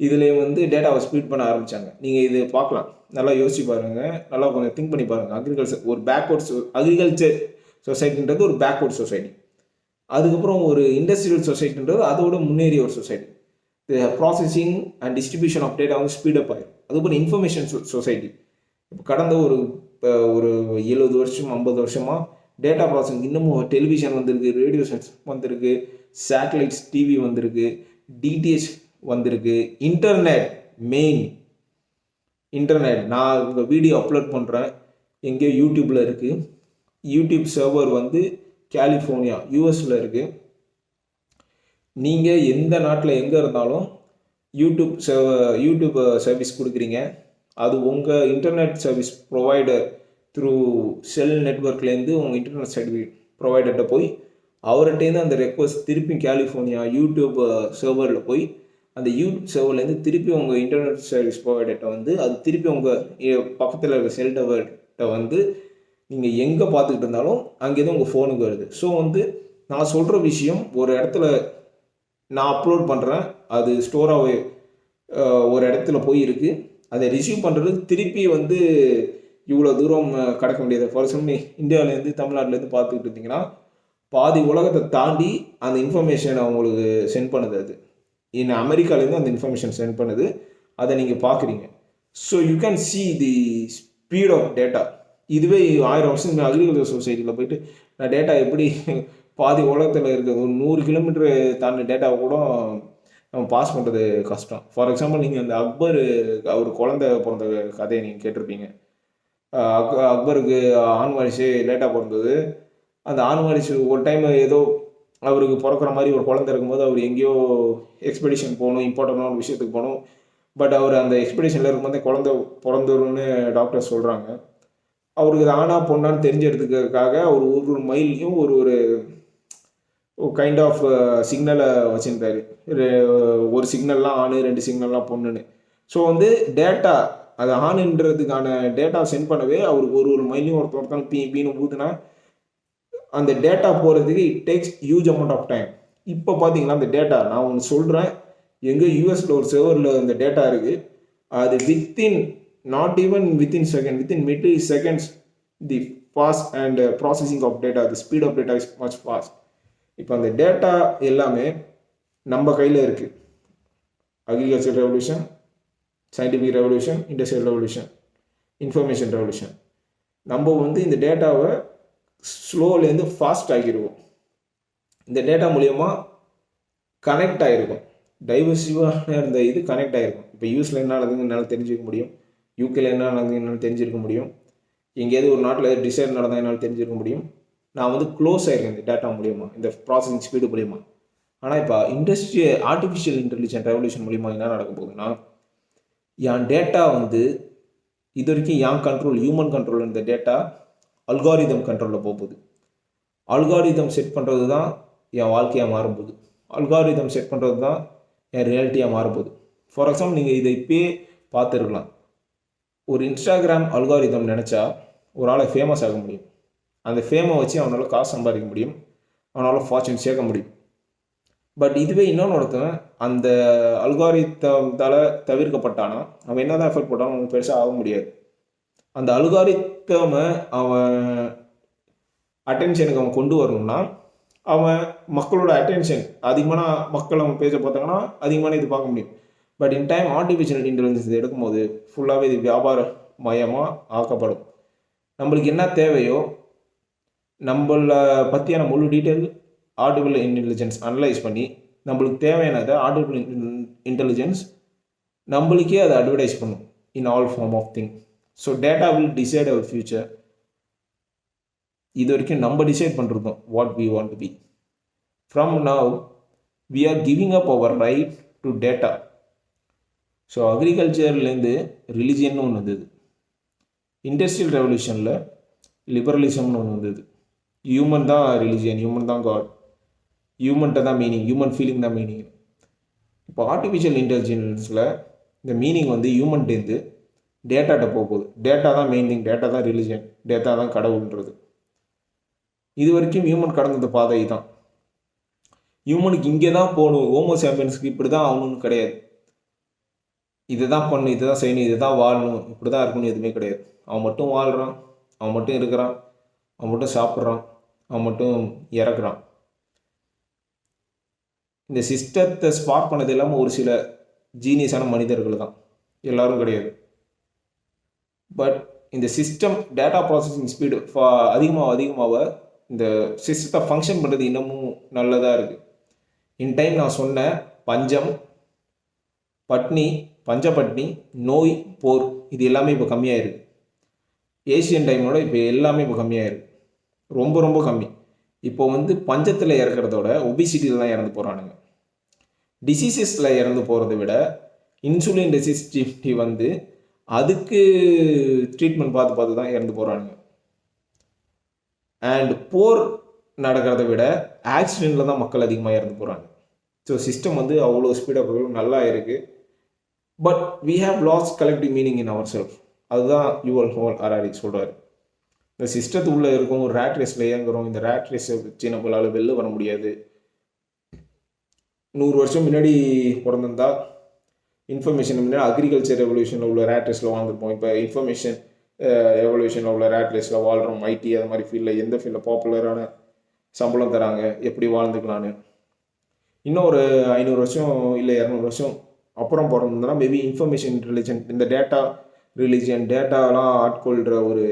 இதுலேயும் வந்து டேட்டாவை ஸ்பீட் பண்ண ஆரம்பித்தாங்க. நீங்கள் இது பார்க்கலாம், நல்லா யோசிச்சு பாருங்கள், நல்லா கொஞ்சம் திங்க் பண்ணி பாருங்கள். அக்ரிகல்ச்சர் சொசைட்டின்றது ஒரு பேக்வர்ட் சொசைட்டி. அதுக்கப்புறம் ஒரு இண்டஸ்ட்ரியல் சொசைட்டின்றது அதோட முன்னேறிய ஒரு society. Processing and distribution of data வந்து ஸ்பீடப் ஆகிடும். அதுக்கப்புறம் இன்ஃபர்மேஷன் சொசைட்டி. இப்போ கடந்த ஒரு 70 வருஷம் 50 வருஷமாக டேட்டா ப்ராசஸிங் இன்னமும் டெலிவிஷன் வந்திருக்கு, ரேடியோஷன்ஸ் வந்திருக்கு, சேட்டலைட்ஸ் டிவி வந்திருக்கு, டிடிஹெச் வந்திருக்கு, இன்டர்நெட். நான் உங்கள் வீடியோ அப்லோட் பண்ணுறேன், எங்கேயோ யூடியூப்பில் இருக்குது. யூடியூப் சர்வர் வந்து கலிஃபோர்னியா யூஎஸில் இருக்குது. நீங்கள் எந்த நாட்டில் எங்கே இருந்தாலும் யூடியூப் சர்வீஸ் கொடுக்குறீங்க. அது உங்கள் இன்டர்நெட் சர்வீஸ் ப்ரொவைடர் த்ரூ செல் நெட்ஒர்க்லேருந்து உங்கள் இன்டர்நெட் சர்வீஸ் ப்ரொவைடர்கிட்ட போய் அவர்கிட்டேருந்து அந்த ரெக்வஸ்ட் திருப்பி கலிஃபோர்னியா யூடியூப் சர்வரில் போய் அந்த யூடியூப் சர்வர்லேருந்து திருப்பி உங்கள் இன்டர்நெட் சர்வீஸ் ப்ரொவைடர்கிட்ட வந்து அது திருப்பி உங்கள் பக்கத்தில் இருக்கிற செல் டவர்கிட்ட வந்து நீங்கள் எங்கே பார்த்துக்கிட்டு இருந்தாலும் அங்கேருந்து உங்கள் ஃபோனுக்கு வருது. ஸோ வந்து நான் சொல்கிற விஷயம் ஒரு இடத்துல நான் அப்லோட் பண்ணுறேன், அது ஸ்டோராக ஒரு இடத்துல போய் இருக்குது, அதை ரிசீவ் பண்ணுறது திருப்பி வந்து இவ்வளோ தூரம் கடக்க முடியாது. ஃபார் எக்ஸாம்பிள் இந்தியாவிலேருந்து தமிழ்நாட்டிலேருந்து பார்த்துக்கிட்டு இருந்தீங்கன்னா பாதி உலகத்தை தாண்டி அந்த இன்ஃபர்மேஷன் அவங்களுக்கு சென்ட் பண்ணுது. அது இன்னும் அமெரிக்காலேருந்து அந்த இன்ஃபர்மேஷன் சென்ட் பண்ணுது, அதை நீங்கள் பார்க்குறீங்க. So you can see the speed of data. இதுவே 1000 வருஷம் அக்ரிகல்ச்சர் சொசைட்டியில் போயிட்டு நான் டேட்டா எப்படி பாதி உலகத்தில் இருக்க ஒரு 100 கிலோமீட்டர் தாண்டின டேட்டாவை கூட நம்ம பாஸ் பண்ணுறது கஷ்டம். ஃபார் எக்ஸாம்பிள் நீங்கள் அந்த அக்பர் அவர் குழந்தை பிறந்த கதையை நீங்கள் கேட்டிருப்பீங்க. அக்பருக்கு ஆண் வாரிசு லேட்டாக பிறந்தது. அந்த ஆண் வாரிசு ஒரு டைம் ஏதோ அவருக்கு பிறக்கிற மாதிரி ஒரு குழந்தை இருக்கும்போது அவர் எங்கேயோ எக்ஸ்பெடிஷன் போகணும், இம்பார்ட்டண்டான ஒரு விஷயத்துக்கு போகணும். பட் அவர் அந்த எக்ஸ்பெடிஷனில் இருக்கும்போதே குழந்தை பிறந்துருன்னு டாக்டர் சொல்கிறாங்க. அவருக்கு ஆனா பொண்ணான்னு தெரிஞ்செடுத்துக்கிறதுக்காக அவர் ஒரு மைல்லையும் ஒரு ஒரு கைண்ட் ஆஃப் சிக்னலை வச்சுருந்தாரு. ஒரு சிக்னல்லாம் ஆணு, 2 சிக்னல்லாம் பொண்ணுன்னு. ஸோ வந்து டேட்டா அது ஆணுன்றதுக்கான டேட்டா சென்ட் பண்ணவே அவருக்கு ஒரு மைல்லையும் ஒருத்தன் பீனு ஊதுனா அந்த டேட்டா போகிறதுக்கு it takes huge amount of time. இப்போ பார்த்தீங்கன்னா அந்த டேட்டா நான் ஒன்று சொல்கிறேன், எங்கே யூஎஸில் ஒரு சர்வரில் அந்த டேட்டா இருக்குது, அது within not even within second, within milliseconds the fast and processing of data, the speed of data is much fast. இப்போ அந்த டேட்டா எல்லாமே நம்ம கையில் இருக்குது. Agriculture revolution, scientific revolution, industrial revolution, information revolution. நம்ம வந்து இந்த டேட்டாவை ஸ்லோலேருந்து ஃபாஸ்ட் ஆகிடுவோம். இந்த டேட்டா மூலயமா கனெக்ட் ஆகிருக்கும். டைவர்சிவாக இருந்த இது கனெக்ட் ஆகிருக்கும். இப்போ யூஎஸில் என்ன நடக்குதுன்னு என்னால் தெரிஞ்சுக்க முடியும், யூகேல என்ன நடக்குதுன்னு என்னால் தெரிஞ்சிருக்க முடியும், எங்கேயாவது ஒரு நாட்டில் டிசைட் நடந்தால் என்னால் தெரிஞ்சிருக்க முடியும். நான் வந்து க்ளோஸ் ஆகிருக்கேன் இந்த டேட்டா மூலியமாக, இந்த ப்ராசஸிங் ஸ்பீடு மூலியமாக. ஆனால் இப்போ ஆர்டிஃபிஷியல் இன்டெலிஜென்ஸ் ரெவல்யூஷன் மூலிமா என்ன நடக்க போகுதுன்னா, என் டேட்டா வந்து இது வரைக்கும் என் கண்ட்ரோல், ஹியூமன் கண்ட்ரோல் இந்த டேட்டா அல்காரிதம் கண்ட்ரோலில் போகுது. அல்காரிதம் செட் பண்ணுறது தான் என் வாழ்க்கையாக மாறும்போது, அல்காரிதம் செட் பண்ணுறது தான் என் ரியாலிட்டியாக மாறும்போது. ஃபார் எக்ஸாம்பிள் நீங்கள் இதை இப்போயே பார்த்துருக்கலாம். ஒரு இன்ஸ்டாகிராம் அல்காரிதம் நினச்சா ஒரு ஆளை ஃபேமஸ் ஆக முடியும். அந்த ஃபேமை வச்சு அவனால் காசு சம்பாதிக்க முடியும், அவனால் ஃபார்ச்சூன் சேர்க்க முடியும். பட் இதுவே இன்னொன்று ஒருத்தன் அந்த அல்காரிதத்தால் தவிர்க்கப்பட்டானா அவன் என்ன தான் எஃபர்ட் போட்டாலும் அவனுக்கு பெருசாக ஆக முடியாது. அந்த அல்காரிதமை அவன் அட்டென்ஷனுக்கு அவன் கொண்டு வரணும்னா அவன் மக்களோட அட்டென்ஷன் அதிகமான மக்கள் அவன் பேச பார்த்தாங்கன்னா அதிகமான இது பார்க்க முடியும். But in time artificial intelligence இது எடுக்கும்போது ஃபுல்லாகவே இது வியாபார மயமாக ஆக்கப்படும். நம்மளுக்கு என்ன தேவையோ நம்மளை பற்றியான முழு டீட்டெயில் ஆர்டிஃபிஷியல் இன்டெலிஜென்ஸ் அனலைஸ் பண்ணி நம்மளுக்கு தேவையானதை ஆர்டிஃபிஷியல் இன்டெலிஜென்ஸ் நம்மளுக்கே அதை அட்வர்டைஸ் பண்ணும் in all form of thing. So data will decide our future. இது வரைக்கும் நம்ம டிசைட் பண்ணுறோம் what we want to be. From now we are giving up our right to data. So அக்ரிகல்ச்சர்லேருந்து ரிலிஜியன்னு ஒன்று வந்தது, இண்டஸ்ட்ரியல் ரெவல்யூஷனில் லிபரலிசம்னு ஒன்று வந்தது. ஹியூமன் தான் ரிலிஜியன், ஹியூமன் தான் காட், ஹியூமன்கிட்ட தான் மீனிங், ஹியூமன் ஃபீலிங் தான் மீனிங். இப்போ ஆர்டிஃபிஷியல் இன்டெலிஜென்ஸில் இந்த மீனிங் வந்து ஹியூமன்டேருந்து டேட்டாட்ட போகுது. டேட்டா தான் மெயின் திங், டேட்டா தான் ரிலிஜியன், டேட்டா தான் கடவுள்ன்றது. இது வரைக்கும் ஹியூமன் கடந்த பாதை தான். ஹியூமனுக்கு இங்கே தான் போகணும், ஹோமோசாம்பியன்ஸுக்கு இப்படி தான் ஆகணும்னு கிடையாது. இதை தான் பண்ணணும், இதை தான் செய்யணும், இதை தான் வாழணும், இப்படி தான் இருக்கணும் எதுவுமே கிடையாது. அவன் மட்டும் வாழ்கிறான், அவன் மட்டும் இருக்கிறான், அவன் மட்டும் சாப்பிட்றான், அவன் மட்டும் இறக்குறான். இந்த சிஸ்டத்தை ஸ்பார்க் பண்ணது இல்லாமல் ஒரு சில ஜீனியஸான மனிதர்கள் தான், எல்லாரும் கிடையாது. பட் இந்த சிஸ்டம் டேட்டா ப்ராசஸிங் ஸ்பீடு அதிகமாக இந்த சிஸ்டத்தை ஃபங்க்ஷன் பண்ணுறது இன்னமும் நல்லதாக இருக்குது. இன் டைம் நான் சொன்ன பஞ்சம், பட்னி, பஞ்சப்பட்னி, நோய், போர் இது எல்லாமே இப்போ கம்மியாயிருக்கு. ஏஷியன் டைமோட இப்போ எல்லாமே இப்போ கம்மியாயிருக்கு, ரொம்ப ரொம்ப கம்மி. இப்போ வந்து பஞ்சத்தில் இறக்கிறதோட ஒபிசிட்டியில் தான் இறந்து போகிறானுங்க. டிசீசஸில் இறந்து போகிறத விட இன்சுலின் ரெசிஸ்டிவிட்டி வந்து அதுக்கு ட்ரீட்மெண்ட் பார்த்து தான் இறந்து போகிறானுங்க. அண்ட் போர் நடக்கிறத விட ஆக்சிடெண்ட்டில் தான் மக்கள் அதிகமாக இறந்து போகிறாங்க. ஸோ சிஸ்டம் வந்து அவ்வளோ ஸ்பீடாக நல்லா இருக்குது. But we have lost collective meaning in our self. அதுதான் யுவல் ஹோல் ஹராரி சொல்கிறாரு. இந்த சிஸ்டத்து உள்ளே இருக்கும், ஒரு ரேட் ரேஸில் இயங்குறோம். இந்த ரேட் ரேஸை வச்சு நம்மளால் வெளில வர முடியாது. 100 வருஷம் முன்னாடி பிறந்திருந்தா இன்ஃபர்மேஷன் முன்னாடி அக்ரிகல்ச்சர் ரெவல்யூஷனில் உள்ள ரேட் ரேஸில் வாழ்ந்துருப்போம். இப்போ இன்ஃபர்மேஷன் ரெவல்யூஷனில் உள்ள ரேட் ரேஸில் வாழ்கிறோம். ஐடி அது மாதிரி ஃபீல்டில் எந்த ஃபீல்டில் பாப்புலரான சம்பளம் தராங்க, எப்படி வாழ்ந்துக்கலான்னு. இன்னும் ஒரு 500 வருஷம் இல்லை 200 வருஷம் அப்புறம் பிறந்ததுன்னா மேபி இன்ஃபர்மேஷன் இன்டெலிஜென்ட், இந்த டேட்டா ரிலிஜியன், டேட்டாலாம் ஆட்கொள்கிற ஒரு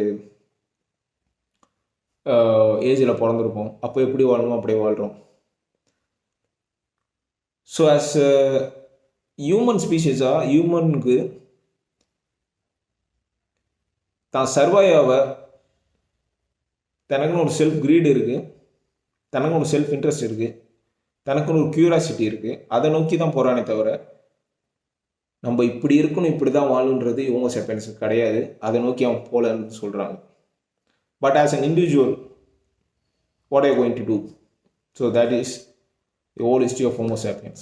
ஏஜில் பிறந்திருக்கோம். அப்போ எப்படி வாழணுமோ அப்படியே வாழ்கிறோம். ஸோ ஆஸ் ஹியூமன் ஸ்பீஷீஸாக ஹியூமனுக்கு தான் சர்வாயாவ தனக்குன்னு ஒரு செல்ஃப் க்ரீடு இருக்குது, தனக்குன்னு ஒரு செல்ஃப் இன்ட்ரெஸ்ட் இருக்குது, தனக்குன்னு ஒரு க்யூரியாசிட்டி இருக்குது. அதை நோக்கி தான் போகிறானே தவிர நம்ம இப்படி இருக்கணும் இப்படி தான் வாழுன்றது ஹோமோ சேப்பியன்ஸுக்கு கிடையாது. அதை நோக்கி அவன் போகலன்னு சொல்கிறாங்க. But as an individual what are you going to do? So that is the whole history of Homo sapiens.